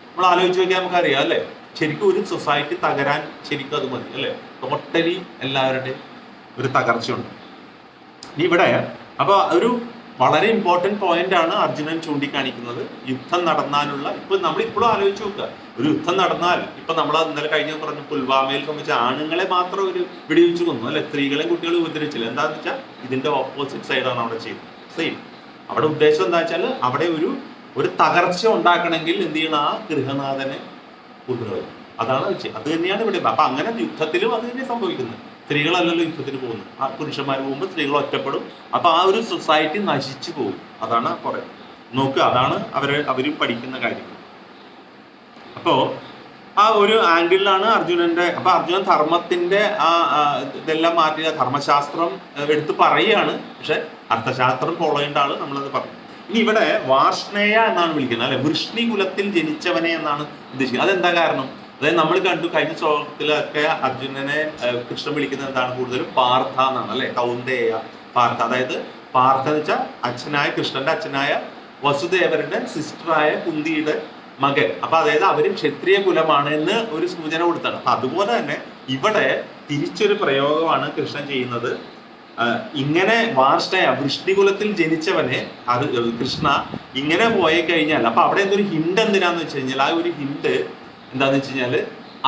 നമ്മൾ ആലോചിച്ച് നോക്കിയാൽ നമുക്കറിയാം, അല്ലെ? ശരിക്കും ഒരു സൊസൈറ്റി തകരാൻ ശരിക്കും അത് മതി, അല്ലെ? ടോട്ടലി എല്ലാവരുടെയും ഒരു തകർച്ചയുണ്ട്. ഇവിടെ അപ്പൊ ഒരു വളരെ ഇമ്പോർട്ടന്റ് പോയിന്റ് ആണ് അർജുനൻ ചൂണ്ടിക്കാണിക്കുന്നത്. യുദ്ധം നടന്നാലുള്ള, ഇപ്പൊ നമ്മൾ ഇപ്പോഴും ആലോചിച്ച് നോക്കുക, ഒരു യുദ്ധം നടന്നാൽ, ഇപ്പൊ നമ്മൾ ഇന്നലെ കഴിഞ്ഞ പറഞ്ഞു പുൽവാമയിൽ സംബന്ധിച്ച ആണുങ്ങളെ മാത്രം ഒരു വെടിവെച്ച് കൊന്നു, അല്ലെ? സ്ത്രീകളെയും കുട്ടികളെ ഉപദ്രവിച്ചില്ല. എന്താന്ന് വെച്ചാൽ ഇതിന്റെ ഓപ്പോസിറ്റ് സൈഡാണ് അവിടെ ചെയ്തത്. സെയിം അവിടെ ഉദ്ദേശം എന്താ വെച്ചാൽ അവിടെ ഒരു തകർച്ച ഉണ്ടാക്കണമെങ്കിൽ എന്ത് ചെയ്യണം? ആ ഗൃഹനാഥനെ കൊണ്ടുപോയി. അതാണ് അത് തന്നെയാണ് ഇവിടെ. അപ്പൊ അങ്ങനെ യുദ്ധത്തിലും അത് തന്നെ സംഭവിക്കുന്നത്. സ്ത്രീകളല്ലല്ലോ യുദ്ധത്തിന് പോകുന്നത്, ആ പുരുഷന്മാർ പോകുമ്പോൾ സ്ത്രീകൾ ഒറ്റപ്പെടും. അപ്പൊ ആ ഒരു സൊസൈറ്റി നശിച്ചു പോകും. അതാണ് പറയുന്നത്. നോക്കുക, അതാണ് അവരും പഠിക്കുന്ന കാര്യങ്ങൾ. അപ്പോ ആ ഒരു ആംഗിളിലാണ് അർജുനന്റെ. അപ്പൊ അർജുനൻ ധർമ്മത്തിന്റെ ഇതെല്ലാം മാറ്റി ധർമ്മശാസ്ത്രം എടുത്ത് പറയുകയാണ്. പക്ഷെ അർത്ഥശാസ്ത്രം ഫോളോ ചെയ്യേണ്ട ആള് നമ്മളത് പറഞ്ഞു. ഇനി ഇവിടെ വാർഷ്ണേയ എന്നാണ് വിളിക്കുന്നത്, അല്ലെ? വൃഷ്ണി കുലത്തിൽ ജനിച്ചവനെ എന്നാണ് ഉദ്ദേശിക്കുന്നത്. അതെന്താ കാരണം? അതായത് നമ്മൾ കണ്ടു കഴിഞ്ഞ ശ്ലോകത്തിലൊക്കെ അർജുനനെ കൃഷ്ണൻ വിളിക്കുന്നത് എന്താണ്? കൂടുതലും പാർത്ഥ എന്നാണ്, അല്ലെ? കൗന്ദേയ, പാർത്ഥ. അതായത് പാർത്ഥ എന്ന് വെച്ചാൽ അച്ഛനായ കൃഷ്ണന്റെ അച്ഛനായ വസുദേവരുടെ സിസ്റ്ററായ കുന്തിയുടെ മകൻ. അപ്പൊ അതായത് അവരും ക്ഷത്രിയ കുലമാണ് എന്ന് ഒരു സൂചന കൊടുത്താണ്. അപ്പൊ അതുപോലെ തന്നെ ഇവിടെ തിരിച്ചൊരു പ്രയോഗമാണ് കൃഷ്ണൻ ചെയ്യുന്നത്. ഇങ്ങനെ വാർഷ്ണയ വൃഷ്ണികുലത്തിൽ ജനിച്ചവനെ കൃഷ്ണ ഇങ്ങനെ പോയി കഴിഞ്ഞാൽ, അപ്പൊ അവിടെ എന്തൊരു ഹിന്റ് എന്തിനാന്ന് വെച്ച് കഴിഞ്ഞാൽ, ആ ഒരു ഹിന്റ് എന്താന്ന് വെച്ച് കഴിഞ്ഞാല്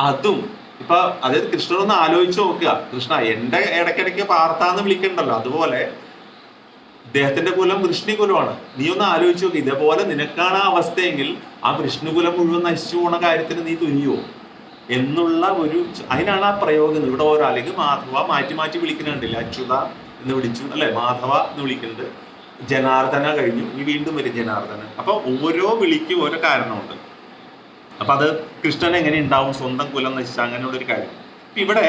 അതും ഇപ്പൊ അതായത് കൃഷ്ണനൊന്ന് ആലോചിച്ച് നോക്കുക. കൃഷ്ണ എന്റെ ഇടയ്ക്കിടയ്ക്ക് പാർത്താന്ന് വിളിക്കണ്ടല്ലോ, അതുപോലെ ഇദ്ദേഹത്തിന്റെ കുലം വൃഷ്ണികുലമാണ്. നീ ഒന്ന് ആലോചിച്ച് നോക്കുക. ഇതേപോലെ നിനക്കാണ് ആ അവസ്ഥയെങ്കിൽ ആ വൃഷ്ണികുലം മുഴുവൻ നശിച്ചു പോണ കാര്യത്തിന് നീ തുനിയോ എന്നുള്ള അതിനാണ് ആ പ്രയോഗം. ഇവിടെ ഓരോ അല്ലെങ്കിൽ മാധവ മാറ്റി മാറ്റി വിളിക്കുന്നുണ്ടല്ലേ? അച്യുത എന്ന് വിളിച്ചു, അല്ലെ? മാധവ എന്ന് വിളിക്കുന്നുണ്ട്. ജനാർദ്ദന കഴിഞ്ഞു, ഇനി വീണ്ടും വരും ജനാർദ്ദനൻ. അപ്പൊ ഓരോ വിളിക്കും ഓരോ കാരണമുണ്ട്. അപ്പൊ അത് കൃഷ്ണൻ എങ്ങനെ ഉണ്ടാവും? സ്വന്തം കുലം നശിച്ച അങ്ങനെയുള്ള ഒരു കാര്യം. ഇവിടെ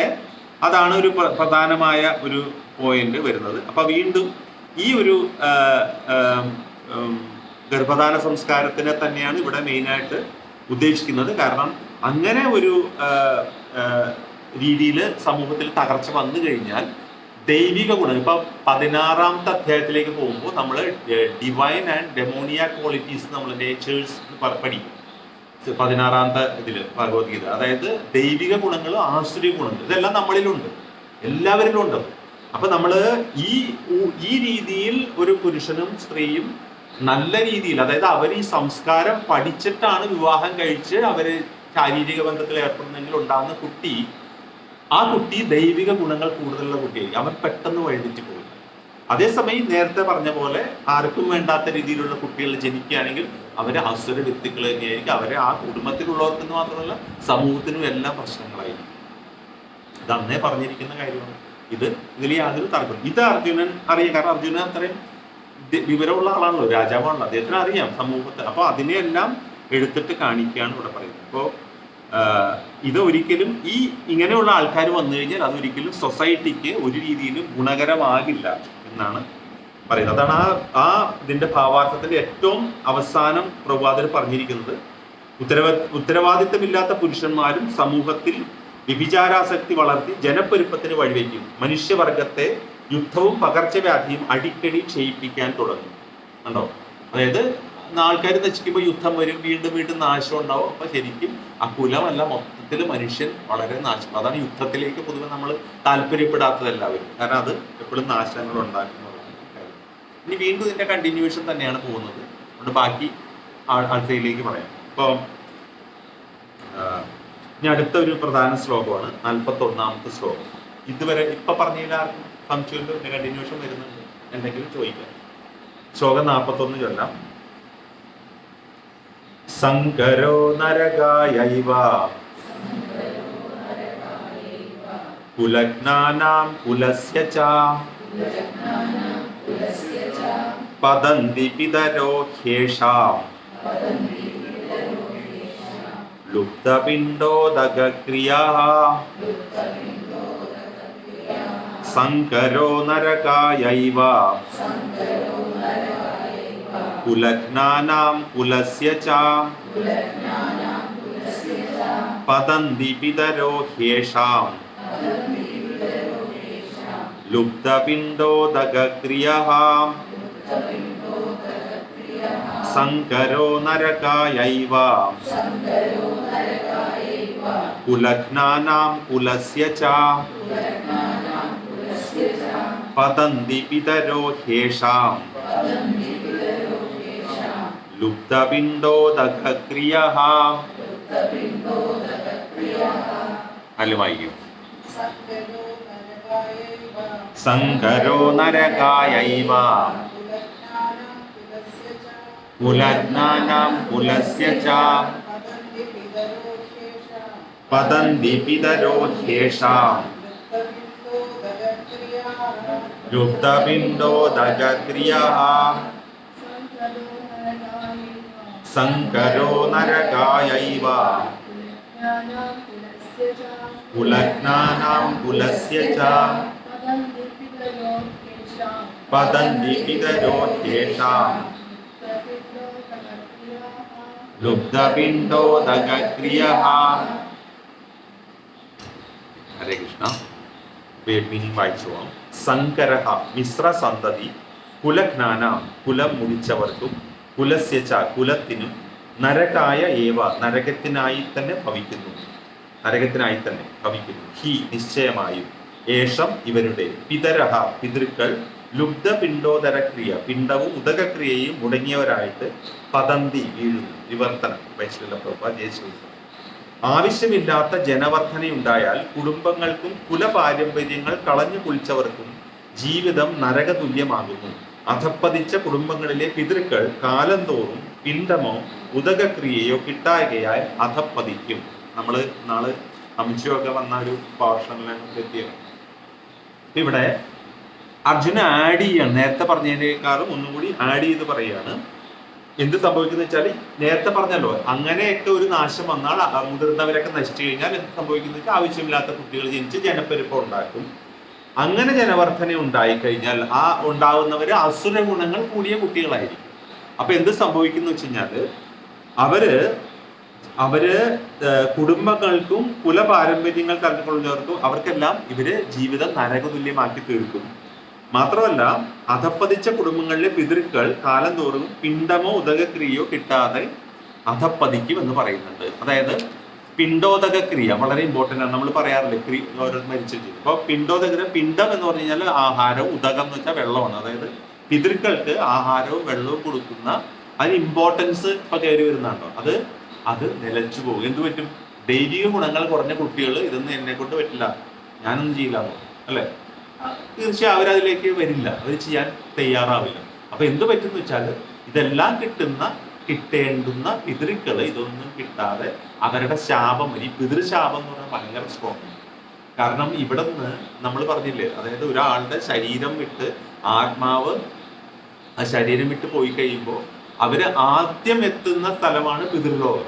അതാണ് ഒരു പ്രധാനമായ ഒരു പോയിന്റ് വരുന്നത്. അപ്പൊ വീണ്ടും ഈ ഒരു ഗർഭധാന സംസ്കാരത്തിനെ തന്നെയാണ് ഇവിടെ മെയിനായിട്ട് ഉദ്ദേശിക്കുന്നത്. കാരണം അങ്ങനെ ഒരു രീതിയിൽ സമൂഹത്തിൽ തകർച്ച വന്നു കഴിഞ്ഞാൽ ദൈവിക ഗുണം, ഇപ്പൊ 16ാമത്തെ അധ്യായത്തിലേക്ക് പോകുമ്പോൾ നമ്മൾ ഡിവൈൻ ആൻഡ് ഡെമോണിയ ക്വാളിറ്റീസ് നമ്മൾ നേച്ചേഴ്സ് പഠിക്കും. 16ാമത്തെ ഇതില് ഭഗവത്ഗീത. അതായത് ദൈവിക ഗുണങ്ങളും ആസുരിക ഗുണങ്ങൾ ഇതെല്ലാം നമ്മളിലുണ്ട്, എല്ലാവരിലും ഉണ്ട്. അപ്പൊ നമ്മള് ഈ രീതിയിൽ ഒരു പുരുഷനും സ്ത്രീയും നല്ല രീതിയിൽ, അതായത് അവർ ഈ സംസ്കാരം പഠിച്ചിട്ടാണ് വിവാഹം കഴിച്ച് അവര് ശാരീരിക ബന്ധത്തിൽ ഏർപ്പെടുന്നെങ്കിൽ ഉണ്ടാകുന്ന ആ കുട്ടി ദൈവിക ഗുണങ്ങൾ കൂടുതലുള്ള കുട്ടിയായിരിക്കും. അവൻ പെട്ടെന്ന് വഴിതെറ്റി പോകും. അതേസമയം നേരത്തെ പറഞ്ഞ പോലെ ആർക്കും വേണ്ടാത്ത രീതിയിലുള്ള കുട്ടികൾ ജനിക്കുകയാണെങ്കിൽ അവരെ അസുര വ്യക്തികൾ തന്നെയായിരിക്കും. അവരെ ആ കുടുംബത്തിലുള്ളവർക്ക് മാത്രമല്ല സമൂഹത്തിനും എല്ലാം പ്രശ്നങ്ങളായിരിക്കും. ഇത് അന്നേ പറഞ്ഞിരിക്കുന്ന കാര്യമാണ്. ഇതിൽ യാതൊരു തർക്കം. ഇത് അർജുനൻ അറിയാം. കാരണം അർജുനൻ അത്രയും വിവരമുള്ള ആളാണല്ലോ, രാജാവാണല്ലോ, അദ്ദേഹത്തിന് അറിയാം സമൂഹത്തെ. അപ്പൊ അതിനെയെല്ലാം എടുത്തിട്ട് കാണിക്കുകയാണ് ഇവിടെ പറയുന്നത്. അപ്പോൾ ഇത് ഒരിക്കലും ഇങ്ങനെയുള്ള ആൾക്കാർ വന്നു കഴിഞ്ഞാൽ അതൊരിക്കലും സൊസൈറ്റിക്ക് ഒരു രീതിയിലും ഗുണകരമാകില്ല എന്നാണ് പറയുന്നത്. അതാണ് ആ ഇതിന്റെ ഭാവാർത്ഥത്തിന്റെ ഏറ്റവും അവസാനം പ്രഭാതർ പറഞ്ഞിരിക്കുന്നത്. ഉത്തരവാദിത്തമില്ലാത്ത പുരുഷന്മാരും സമൂഹത്തിൽ വ്യഭിചാരാസക്തി വളർത്തി ജനപ്പെരുപ്പത്തിന് വഴിവെക്കും. മനുഷ്യവർഗത്തെ യുദ്ധവും പകർച്ചവ്യാധിയും അടിക്കടി ക്ഷയിപ്പിക്കാൻ തുടങ്ങും. കണ്ടോ? അതായത് ആൾക്കാർ നശിക്കുമ്പോൾ യുദ്ധം വരും, വീണ്ടും വീണ്ടും നാശം ഉണ്ടാവും. അപ്പൊ ശരിക്കും ആ കുലമല്ല, മൊത്തത്തിൽ മനുഷ്യൻ വളരെ നാശം. അതാണ് യുദ്ധത്തിലേക്ക് പൊതുവെ നമ്മൾ താല്പര്യപ്പെടാത്തത് എല്ലാവരും. കാരണം അത് എപ്പോഴും നാശങ്ങൾ ഉണ്ടാക്കുന്നതാണ് കാര്യം. ഇനി വീണ്ടും ഇതിന്റെ കണ്ടിന്യൂവേഷൻ തന്നെയാണ് പോകുന്നത്. അതുകൊണ്ട് ബാക്കി അടുത്തയിലേക്ക് പറയാം. അപ്പോൾ ഇനി അടുത്ത ഒരു പ്രധാന ശ്ലോകമാണ് 41ാമത്തെ ശ്ലോകം. ഇതുവരെ ഇപ്പൊ പറഞ്ഞതിൽ ആർക്കും സംശയമില്ല? ഇതിന്റെ കണ്ടിന്യൂവേഷൻ വരുന്നുണ്ട്, എന്തെങ്കിലും ചോദിക്കാം. ശ്ലോകം 41 ചൊല്ലാം. സങ്കരോ നരകായൈവ കുലജ്ഞാനാം കുലസ്യ ച പതന്തി പിതരോ ഹ്യേഷാം ലുപ്തപിണ്ഡോദകക്രിയാഃ സങ്കരോ നരകായൈവ കുലജ്ഞാനാം കുലസ്യ ച പതന്തി പിതരോ ഹ്യേഷാം ലുപ്തപിണ്ഡോദകക്രിയാഃ സങ്കരോ നരകായൈവ കുലജ്ഞാനാം കുലസ്യ ച പതന്തി പിതരോ ഹ്യേഷാം ലുപ്തപിണ്ഡോദകക്രിയാഃ. അല്ല വായിക്കും. സങ്കരോ നരകായൈവ കുലജ്ഞാനാം കുലസ്യ ച പതന്തി പിതരോ ഹ്യേഷാം ലുപ്തപിണ്ഡോദകക്രിയാഃ. സങ്കരോ നരകായൈവ കുലജ്ഞാനാം കുലസ്യ ച പതന്തി പിതരോ ഹ്യേഷാം ലുപ്തപിണ്ഡോദകക്രിയാഃ. ഹരേ കൃഷ്ണ. മീനിങ് വായിച്ചു പോവാം. സങ്കരഹ മിശ്ര സന്തതി, കുലജ്ഞാന കുലം മുടിച്ചവർക്കും, കുലസ്യ ച കുലത്തിനും, നരകായ ഏവ നരകത്തിനായി തന്നെ ഭവിക്കുന്നു, നരകത്തിനായി തന്നെ ഭവിക്കുന്നു. ഹി നിശ്ചയമായും, ഏഷം ഇവരുടെ, പിതരഹ പിതൃക്കൾ, ലുബ്ധ പിണ്ഡോദരക്രിയ പിണ്ഡവും ഉദകക്രിയയും മുടങ്ങിയവരായിട്ട് പതന്തി വീഴുന്നു. വിവർത്തനം ആവശ്യമില്ലാത്ത ജനവർദ്ധനയുണ്ടായാൽ കുടുംബങ്ങൾക്കും കുലപാരമ്പര്യങ്ങൾ കളഞ്ഞു കുളിച്ചവർക്കും ജീവിതം നരകതുല്യമാകുന്നു. അധപ്പതിച്ച കുടുംബങ്ങളിലെ പിതൃക്കൾ കാലം തോറും പിണ്ഡമോ ഉദകക്രിയയോ കിട്ടായകയാൽ അധപ്പതിക്കും. നമ്മൾ നാളെ അംശമൊക്കെ വന്ന ഒരു പോർഷനിലാണ് എത്തിയത്. ഇവിടെ അർജുന ആഡ് ചെയ്യാണ്, നേരത്തെ പറഞ്ഞതിനേക്കാളും ഒന്നും കൂടി ആഡ് ചെയ്ത് പറയുകയാണ്. എന്ത് സംഭവിക്കുന്ന വെച്ചാൽ നേരത്തെ പറഞ്ഞല്ലോ, അങ്ങനെയൊക്കെ ഒരു നാശം വന്നാൽ മുതിർന്നവരൊക്കെ നശിച്ചു കഴിഞ്ഞാൽ എന്ത് സംഭവിക്കുന്ന വെച്ചാൽ ആവശ്യമില്ലാത്ത കുട്ടികൾ ജനിച്ച് ജനപ്പെരുപ്പം ഉണ്ടാക്കും. അങ്ങനെ ജനവർദ്ധന ഉണ്ടായിക്കഴിഞ്ഞാൽ ആ ഉണ്ടാകുന്നവര് അസുര ഗുണങ്ങൾ കൂടിയ കുട്ടികളായിരിക്കും. അപ്പൊ എന്ത് സംഭവിക്കുന്നു വെച്ച് കഴിഞ്ഞാല് അവര് കുടുംബങ്ങൾക്കും കുലപാരമ്പര്യങ്ങൾ കണ്ടുകൊള്ളുന്നവർക്കും അവർക്കെല്ലാം ഇവര് ജീവിതം നരകതുല്യമാക്കി തീർക്കും. മാത്രമല്ല, അധപ്പതിച്ച കുടുംബങ്ങളിലെ പിതൃക്കൾ കാലം തോറും പിണ്ഡമോ ഉദകക്രിയയോ കിട്ടാതെ അധപ്പതിക്കും എന്ന് പറയുന്നുണ്ട്. അതായത് പിണ്ഡോദകക്രിയ വളരെ ഇമ്പോർട്ടൻ്റ് ആണ്. നമ്മൾ പറയാറില്ലേ ഓരോ മരിച്ചിട്ട്. അപ്പോൾ പിണ്ഡം എന്ന് പറഞ്ഞു കഴിഞ്ഞാൽ ആഹാരവും, ഉദകം എന്ന് വെച്ചാൽ വെള്ളമാണ്. അതായത് പിതൃക്കൾക്ക് ആഹാരവും വെള്ളവും കൊടുക്കുന്ന അതിന് ഇമ്പോർട്ടൻസ് ഇപ്പൊ കയറി വരുന്നുണ്ടോ, അത് നിലച്ചു പോകും. എന്ത് പറ്റും? ദൈവിക ഗുണങ്ങൾ കുറഞ്ഞ കുട്ടികൾ ഇതൊന്നും എന്നെ കൊണ്ട് പറ്റില്ല, ഞാനൊന്നും ചെയ്യില്ല അല്ലേ, തീർച്ചയായും അവരതിലേക്ക് വരില്ല, അവർ ചെയ്യാൻ തയ്യാറാവില്ല. അപ്പൊ എന്ത് പറ്റുമെന്ന് വെച്ചാൽ ഇതെല്ലാം കിട്ടേണ്ടുന്ന പിതൃക്കള് ഇതൊന്നും കിട്ടാതെ അവരുടെ ശാപം, ഈ പിതൃശാപം എന്ന് പറഞ്ഞാൽ ഭയങ്കര സ്ട്രോങ്. കാരണം ഇവിടെ നിന്ന് നമ്മൾ പറഞ്ഞില്ലേ, അതായത് ഒരാളുടെ ശരീരം വിട്ട് ആത്മാവ് ആ ശരീരം വിട്ട് പോയി കഴിയുമ്പോൾ അവര് ആദ്യം എത്തുന്ന സ്ഥലമാണ് പിതൃലോകം.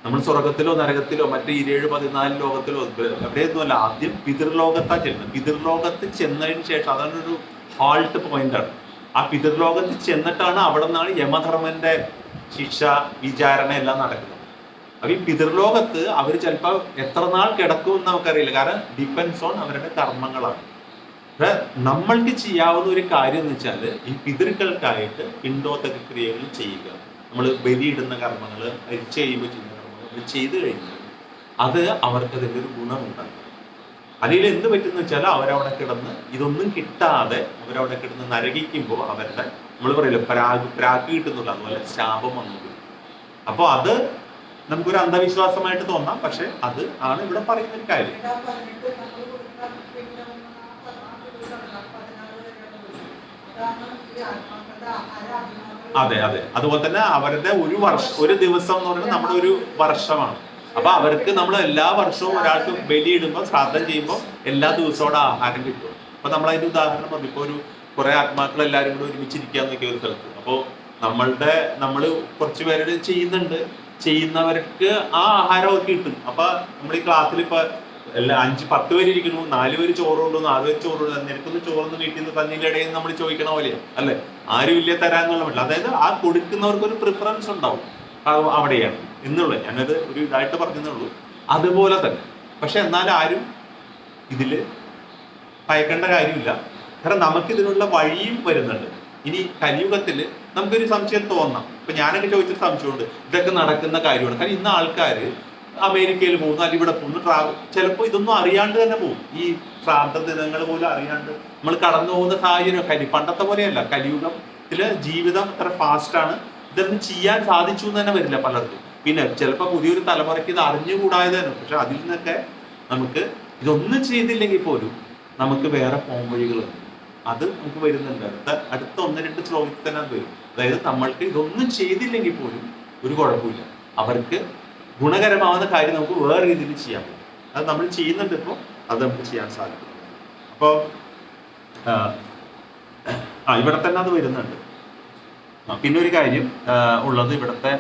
നമ്മൾ സ്വർഗത്തിലോ നരകത്തിലോ മറ്റേ 27, 14 ലോകത്തിലോ എവിടെയൊന്നുമല്ല, ആദ്യം പിതൃലോകത്താണ് ചെല്ലുന്നത്. പിതൃലോകത്ത് ചെന്നതിന് ശേഷം അതാണ് ഒരു ഹാൾട്ട് പോയിന്റാണ്. ആ പിതൃലോകത്ത് ചെന്നിട്ടാണ് അവിടെ നിന്നാണ് യമധർമ്മന്റെ ശിക്ഷ, വിചാരണ എല്ലാം നടക്കുന്നത്. അപ്പൊ ഈ പിതൃലോകത്ത് അവർ ചിലപ്പോൾ എത്ര നാൾ കിടക്കുമെന്ന് നമുക്കറിയില്ല, കാരണം ഡിപ്പെൻസ് ഓൺ അവരുടെ കർമ്മങ്ങളാണ്. നമ്മൾക്ക് ചെയ്യാവുന്ന ഒരു കാര്യം എന്ന് വെച്ചാൽ ഈ പിതൃക്കൾക്കായിട്ട് പിണ്ഡോദക ക്രിയകൾ ചെയ്യുക. നമ്മൾ ബലിയിടുന്ന കർമ്മങ്ങൾ, അരിച്ച് കഴിയുമ്പോൾ ചെയ്യുന്ന കർമ്മങ്ങൾ ചെയ്തു കഴിഞ്ഞാൽ അത് അവർക്ക് അതിൻ്റെ ഒരു ഗുണമുണ്ടാകും. അല്ലെങ്കിൽ എന്ത് പറ്റുന്ന വെച്ചാൽ അവരവിടെ കിടന്ന് ഇതൊന്നും കിട്ടാതെ അവരവിടെ കിടന്ന് നരകിക്കുമ്പോൾ അവരുടെ, നമ്മൾ പറയില്ല പ്രാഗ് കിട്ടുന്നില്ല, അതുപോലെ ശാപം വന്നത്. അപ്പോൾ അത് നമുക്കൊരു അന്ധവിശ്വാസമായിട്ട് തോന്നാം, പക്ഷെ അത് ആണ് ഇവിടെ പറയുന്ന ഒരു കാര്യം. അതെ അതെ, അതുപോലെ തന്നെ അവരുടെ ഒരു ദിവസം എന്ന് പറയുന്നത് നമ്മുടെ ഒരു വർഷമാണ്. അപ്പൊ അവർക്ക് നമ്മൾ എല്ലാ വർഷവും ഒരാൾക്ക് ബലിയിടുമ്പോൾ ശ്രാദ്ധം ചെയ്യുമ്പോൾ എല്ലാ ദിവസവും അവിടെ ആഹാരം കിട്ടും. അപ്പൊ നമ്മൾ അതിന്റെ ഉദാഹരണം പറഞ്ഞു. ഇപ്പൊ കുറെ ആത്മാക്കൾ എല്ലാവരും കൂടെ ഒരുമിച്ചിരിക്കാന്ന് നോക്കിയ ഒരു സ്ഥലത്ത്, അപ്പോൾ നമ്മൾ കുറച്ച് പേരോട് ചെയ്യുന്നവർക്ക് ആ ആഹാരം ഒക്കെ കിട്ടും. അപ്പൊ നമ്മൾ ഈ ക്ലാസ്സിൽ ഇപ്പൊ 5-10 പേര് ഇരിക്കുന്നു, 4 പേര് ചോറുണ്ടോ, 4 പേര് ചോറുണ്ടോ, നിനക്കൊന്ന് ചോറൊന്നും വീട്ടിൽ നിന്ന് തന്നിലിടയിൽ നമ്മൾ ചോദിക്കണ പോലെയാണ് അല്ലെ, ആരും ഇല്ല തരാന്നുള്ള പറ്റില്ല. അതായത് ആ കൊടുക്കുന്നവർക്ക് ഒരു പ്രിഫറൻസ് ഉണ്ടാവും അവിടെയാണ് എന്നുള്ളത്. ഞാനത് ഒരു ഇതായിട്ട് പറഞ്ഞതേ ഉള്ളൂ. അതുപോലെ തന്നെ പക്ഷെ എന്നാൽ ആരും ഇതില് ഭയക്കേണ്ട കാര്യമില്ല. കാരണം നമുക്ക് ഇതിനുള്ള വഴിയും വരുന്നുണ്ട്. ഇനി കലിയുഗത്തിൽ നമുക്കൊരു സംശയം തോന്നാം. ഇപ്പൊ ഞാനൊക്കെ ചോദിച്ചൊരു സംശയമുണ്ട്, ഇതൊക്കെ നടക്കുന്ന കാര്യമാണ്. കാരണം ഇന്ന് ആൾക്കാർ അമേരിക്കയിൽ പോകുന്നു, അല്ലെങ്കിൽ ഇവിടെ പോകുന്നു, ചിലപ്പോൾ ഇതൊന്നും അറിയാണ്ട് തന്നെ പോകും. ഈ ശ്രാദ്ധ ദിനങ്ങൾ പോലും അറിയാണ്ട് നമ്മൾ കടന്നു പോകുന്ന സാഹചര്യം പണ്ടത്തെ പോലെയല്ല. കലിയുഗത്തില് ജീവിതം അത്ര ഫാസ്റ്റാണ്. ഇതൊന്നും ചെയ്യാൻ സാധിച്ചു എന്ന് തന്നെ വരില്ല പലർക്കും. പിന്നെ ചിലപ്പോൾ പുതിയൊരു തലമുറയ്ക്ക് ഇത് അറിഞ്ഞുകൂടാതെ തന്നെ. പക്ഷെ അതിൽ നിന്നൊക്കെ നമുക്ക് ഇതൊന്നും ചെയ്തില്ലെങ്കിൽ പോലും നമുക്ക് വേറെ പോംവഴികളുണ്ട്. അത് നമുക്ക് വരുന്നുണ്ട്. അടുത്ത 1-2 ശ്ലോകത്തിൽ തന്നെ അത് വരും. അതായത് നമ്മൾക്ക് ഇതൊന്നും ചെയ്തില്ലെങ്കിൽ പോലും ഒരു കുഴപ്പമില്ല, അവർക്ക് ഗുണകരമാവുന്ന കാര്യം നമുക്ക് വേറെ രീതിയിൽ ചെയ്യാൻ പറ്റും. അത് നമ്മൾ ചെയ്യുന്നുണ്ട് ഇപ്പോൾ, അത് നമുക്ക് ചെയ്യാൻ സാധിക്കും. അപ്പോൾ ഇവിടെ തന്നെ അത് വരുന്നുണ്ട്. പിന്നെ ഒരു കാര്യം ഉള്ളത്, ഇവിടുത്തെ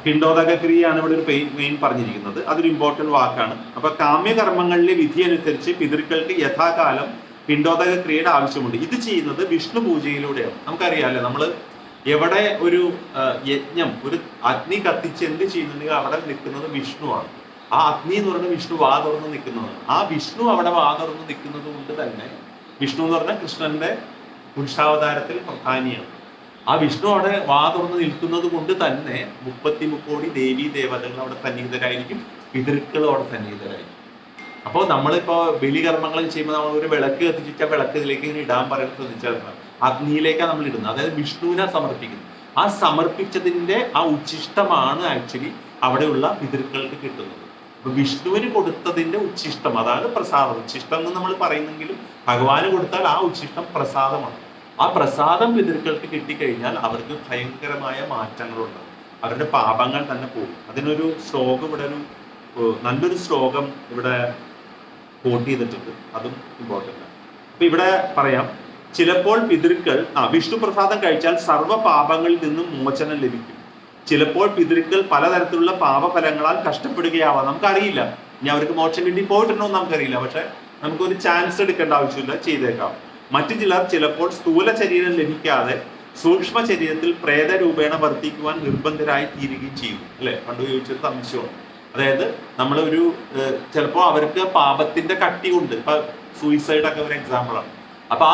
പിണ്ടോദക ക്രിയയാണ് ഇവിടെ ഒരു മെയിൻ പറഞ്ഞിരിക്കുന്നത്. അതൊരു ഇമ്പോർട്ടന്റ് വാക്കാണ്. അപ്പൊ കാമ്യകർമ്മങ്ങളിലെ വിധി അനുസരിച്ച് പിതൃക്കൾക്ക് യഥാകാലം പിണ്ടോദക ക്രിയയുടെ ആവശ്യമുണ്ട്. ഇത് ചെയ്യുന്നത് വിഷ്ണു പൂജയിലൂടെയാണ്. നമുക്കറിയാമല്ലോ, നമ്മൾ എവിടെ ഒരു യജ്ഞം, ഒരു അഗ്നി കത്തിച്ച് എന്ത് ചെയ്യുന്നുണ്ടെങ്കിൽ അവിടെ നിൽക്കുന്നത് വിഷ്ണുവാണ്. ആ അഗ്നി എന്ന് പറയുന്നത് വിഷ്ണു വാ തുറന്ന് നിൽക്കുന്നതാണ്. ആ വിഷ്ണു അവിടെ വാ തുറന്ന് നിൽക്കുന്നത് കൊണ്ട് തന്നെ, വിഷ്ണു എന്ന് പറഞ്ഞാൽ കൃഷ്ണന്റെ പുരുഷാവതാരത്തിൽ പ്രധാനിയാണ്. ആ വിഷ്ണു അവിടെ വാ തുറന്ന് നിൽക്കുന്നത് കൊണ്ട് തന്നെ 33 കോടി ദേവീ ദേവതകൾ അവിടെ സന്നിഹിതരായിരിക്കും, പിതൃക്കളും അവിടെ സന്നിഹിതരായിരിക്കും. അപ്പോൾ നമ്മളിപ്പോ ബലികർമ്മങ്ങൾ ചെയ്യുമ്പോൾ നമ്മൾ ഒരു വിളക്ക് കത്തിച്ചിട്ട് വിളക്ക് ഇതിലേക്ക് ഇങ്ങനെ ഇടാൻ പറയുന്നത് ശ്രദ്ധിച്ചാൽ അഗ്നിയിലേക്കാണ് നമ്മൾ ഇടുന്നത്. അതായത് വിഷ്ണുവിനെ സമർപ്പിക്കുന്നത്. ആ സമർപ്പിച്ചതിന്റെ ആ ഉച്ഛിഷ്ടമാണ് ആക്ച്വലി അവിടെയുള്ള പിതൃക്കൾക്ക് കിട്ടുന്നത്. അപ്പൊ വിഷ്ണുവിന് കൊടുത്തതിന്റെ ഉച്ഛിഷ്ടം, അതാണ് പ്രസാദം. ഉച്ഛിഷ്ടം എന്ന് നമ്മൾ പറയുന്നെങ്കിലും ഭഗവാന് കൊടുത്താൽ ആ ഉച്ഛിഷ്ടം പ്രസാദമാണ്. ആ പ്രസാദം പിതൃക്കൾക്ക് കിട്ടിക്കഴിഞ്ഞാൽ അവർക്ക് ഭയങ്കരമായ മാറ്റങ്ങളുണ്ടാകും. അവരുടെ പാപങ്ങൾ തന്നെ പോകും. അതിനൊരു ശ്ലോകം ഇവിടെ, നല്ലൊരു ശ്ലോകം ഇവിടെ കോട്ട് ചെയ്തിട്ടുണ്ട്. അതും ഇമ്പോർട്ടൻ്റ് ആണ്. അപ്പൊ ഇവിടെ പറയാം, ചിലപ്പോൾ പിതൃക്കൾ വിഷ്ണു പ്രസാദം കഴിച്ചാൽ സർവ്വ പാപങ്ങളിൽ നിന്നും മോചനം ലഭിക്കും. ചിലപ്പോൾ പിതൃക്കൾ പലതരത്തിലുള്ള പാപഫലങ്ങളാൽ കഷ്ടപ്പെടുകയാവാം. നമുക്കറിയില്ല ഇനി അവർക്ക് മോക്ഷം കിട്ടി പോയിട്ടുണ്ടോ എന്ന് നമുക്കറിയില്ല. പക്ഷെ നമുക്കൊരു ചാൻസ് എടുക്കേണ്ട ആവശ്യമില്ല, ചെയ്തേക്കാം. മറ്റു ചിലർ ചിലപ്പോൾ സ്ഥൂല ശരീരം ലഭിക്കാതെ സൂക്ഷ്മ ശരീരത്തിൽ പ്രേത രൂപേണ വർത്തിക്കുവാൻ നിർബന്ധരായി തീരുകയും ചെയ്യും. അല്ലെ, പണ്ട് ചോദിച്ചൊരു സംശയമാണ്. അതായത് നമ്മളൊരു ചിലപ്പോൾ അവർക്ക് പാപത്തിന്റെ കട്ടി കൊണ്ട്, ഇപ്പൊ സൂയിസൈഡ് ഒക്കെ ഒരു എക്സാമ്പിളാണ്. അപ്പൊ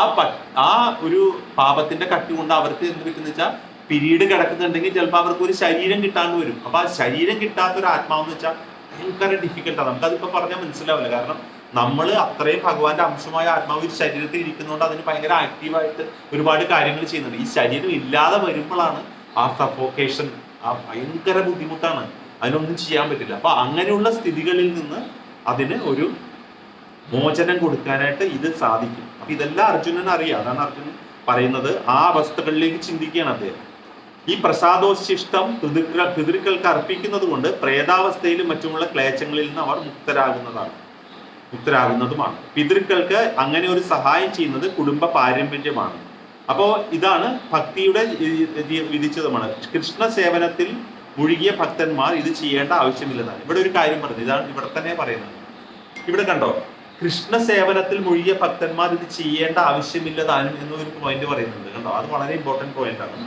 ആ ഒരു പാപത്തിന്റെ കട്ടി കൊണ്ട് അവർക്ക് എന്ത് പറ്റുന്ന വെച്ചാൽ, പിരീഡ് കിടക്കുന്നുണ്ടെങ്കിൽ ചിലപ്പോൾ അവർക്ക് ഒരു ശരീരം കിട്ടാണ്ട് വരും. അപ്പൊ ആ ശരീരം കിട്ടാത്ത ഒരു ആത്മാവെന്ന് വെച്ചാൽ ഭയങ്കര ഡിഫിക്കൽട്ടാണ്. നമുക്കതിപ്പോ പറഞ്ഞാൽ മനസ്സിലാവില്ല. കാരണം നമ്മൾ അത്രയും ഭഗവാന്റെ അംശമായ ആത്മാവ് ഒരു ശരീരത്തിൽ ഇരിക്കുന്നതുകൊണ്ട് അതിന് ഭയങ്കര ആക്റ്റീവായിട്ട് ഒരുപാട് കാര്യങ്ങൾ ചെയ്യുന്നുണ്ട്. ഈ ശരീരം ഇല്ലാതെ വരുമ്പോഴാണ് ആ സഫോക്കേഷൻ, ആ ഭയങ്കര ബുദ്ധിമുട്ടാണ്, അതിനൊന്നും ചെയ്യാൻ പറ്റില്ല. അപ്പൊ അങ്ങനെയുള്ള സ്ഥിതികളിൽ നിന്ന് അതിന് ഒരു മോചനം കൊടുക്കാനായിട്ട് ഇത് സാധിക്കും. അപ്പൊ ഇതെല്ലാം അർജുനൻ അറിയാം. അതാണ് അർജുനൻ പറയുന്നത്. ആ അവസ്ഥകളിലേക്ക് ചിന്തിക്കുകയാണ് അദ്ദേഹം. ഈ പ്രസാദോശിഷ്ടം പിതൃക്കൾക്ക് അർപ്പിക്കുന്നത് കൊണ്ട് പ്രേതാവസ്ഥയിലും മറ്റുമുള്ള ക്ലേശങ്ങളിൽ നിന്ന് അവർ മുക്തരാകുന്നതുമാണ്. പിതൃക്കൾക്ക് അങ്ങനെ ഒരു സഹായം ചെയ്യുന്നത് കുടുംബ പാരമ്പര്യമാണ്. അപ്പോൾ ഇതാണ് ഭക്തിയുടെ വിധിച്ചതുമാണ്. കൃഷ്ണ സേവനത്തിൽ മുഴുകിയ ഭക്തന്മാർ ഇത് ചെയ്യേണ്ട ആവശ്യമില്ലെന്നാണ് ഇവിടെ ഒരു കാര്യം പറഞ്ഞത്. ഇതാണ് ഇവിടെ തന്നെ പറയുന്നത്. ഇവിടെ കണ്ടോ, കൃഷ്ണ സേവനത്തിൽ മുഴുകിയ ഭക്തന്മാർ ഇത് ചെയ്യേണ്ട ആവശ്യമില്ലതാനും എന്നൊരു പോയിന്റ് പറയുന്നുണ്ട്. കണ്ടോ, അത് വളരെ ഇമ്പോർട്ടന്റ് പോയിന്റ് ആണ്.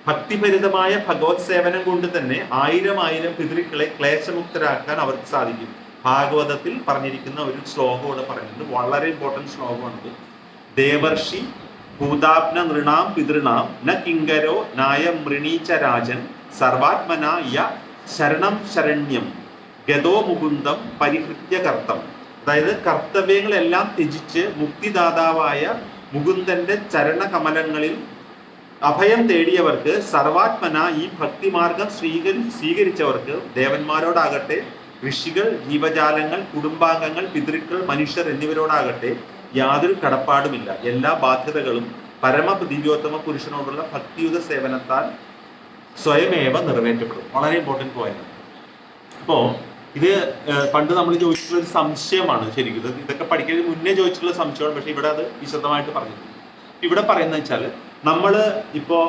ഭക്തിഭരിതമായ ഭഗവത് സേവനം കൊണ്ട് തന്നെ 1000 പിതൃക്കളെ ക്ലേശമുക്തരാക്കാൻ അവർക്ക് സാധിക്കും. ഭാഗവതത്തിൽ പറഞ്ഞിരിക്കുന്ന ഒരു ശ്ലോകം ഇവിടെ പറഞ്ഞിട്ടുണ്ട്. വളരെ ഇമ്പോർട്ടന്റ് ശ്ലോകമാണിത്. ദേവർഷി ഭൂതാപ്ന നൃണാം പിതൃണാം ന കിങ്കരോ നായ മൃണീച്ച രാജൻ സർവാത്മന യ ശരണം ശരണ്യം ഗതോ മുകുന്ദം പരിഹൃത്യ കർത്തം. അതായത് കർത്തവ്യങ്ങളെല്ലാം ത്യജിച്ച് മുക്തിദാതാവായ മുകുന്ദന്റെ ചരണകമലങ്ങളിൽ അഭയം തേടിയവർക്ക്, സർവാത്മന ഈ ഭക്തിമാർഗം സ്വീകരിച്ചവർക്ക്, ദേവന്മാരോടാകട്ടെ, ഋഷികൾ, ജീവജാലങ്ങൾ, കുടുംബാംഗങ്ങൾ, പിതൃക്കൾ, മനുഷ്യർ എന്നിവരോടാകട്ടെ യാതൊരു കടപ്പാടുമില്ല. എല്ലാ ബാധ്യതകളും ദിവ്യോത്തമ പുരുഷനോടുള്ള ഭക്തിയുത സേവനത്താൽ സ്വയമേവ നിറവേറ്റപ്പെടും. വളരെ ഇമ്പോർട്ടൻറ്റ് പോയിന്റ്. അപ്പോൾ ഇത് പണ്ട് നമ്മൾ ചോദിച്ചിട്ടുള്ള ഒരു സംശയമാണ്. ശരിക്കും ഇതൊക്കെ പഠിക്കുന്നതിന് മുന്നേ ചോദിച്ചിട്ടുള്ള സംശയമാണ്, പക്ഷെ ഇവിടെ അത് വിശദമായിട്ട് പറഞ്ഞിട്ടുണ്ട്. ഇവിടെ പറയുന്നത് വെച്ചാൽ നമ്മൾ ഇപ്പോൾ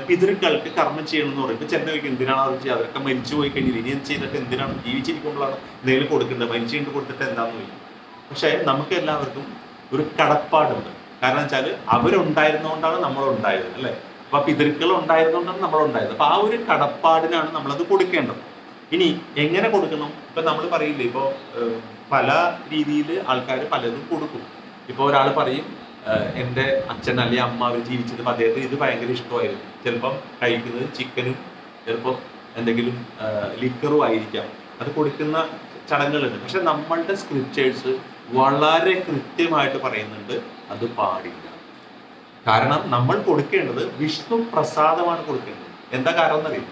പിതൃക്കൾക്ക് കർമ്മം ചെയ്യണമെന്ന് പറയുമ്പോൾ ചില ചോദിക്കും എന്തിനാണ് അത് ചെയ്യുക, അവരൊക്കെ മരിച്ചു പോയി കഴിഞ്ഞാൽ ഇനി ചെയ്തിട്ട് എന്തിനാണ്, ജീവിച്ചിരിക്കുമ്പോഴാണ് എന്തെങ്കിലും കൊടുക്കേണ്ടത്, മരിച്ചു കഴിഞ്ഞിട്ട് കൊടുത്തിട്ട് എന്താണെന്ന് ചോദിക്കും. പക്ഷേ നമുക്ക് എല്ലാവർക്കും ഒരു കടപ്പാടുണ്ട്. കാരണം വെച്ചാൽ അവരുണ്ടായിരുന്നുകൊണ്ടാണ് നമ്മളുണ്ടായത്, അല്ലേ? അപ്പൊ പിതൃക്കൾ ഉണ്ടായിരുന്നുകൊണ്ടാണ് നമ്മളുണ്ടായത്. അപ്പൊ ആ ഒരു കടപ്പാടിനാണ് നമ്മളത് കൊടുക്കേണ്ടത്. ഇനി എങ്ങനെ കൊടുക്കണം? ഇപ്പൊ നമ്മൾ പറയില്ലേ, ഇപ്പോൾ പല രീതിയിൽ ആൾക്കാർ പലതും കൊടുക്കും. ഇപ്പോൾ ഒരാൾ പറയും എൻ്റെ അച്ഛൻ അല്ലെങ്കിൽ അമ്മ അവർ ജീവിച്ചത് അദ്ദേഹത്തിന് ഇത് ഭയങ്കര ഇഷ്ടമായിരുന്നു, ചിലപ്പം കഴിക്കുന്നത് ചിക്കനും ചിലപ്പോൾ എന്തെങ്കിലും ലിക്കറും ആയിരിക്കാം, അത് കൊടുക്കുന്ന ചടങ്ങുകളുണ്ട്. പക്ഷെ നമ്മളുടെ സ്ക്രിപ്റ്റേഴ്സ് വളരെ കൃത്യമായിട്ട് പറയുന്നുണ്ട് അത് പാടില്ല. കാരണം നമ്മൾ കൊടുക്കേണ്ടത് വിഷ്ണു പ്രസാദമാണ് കൊടുക്കേണ്ടത്. എന്താ കാരണം എന്നറിയും?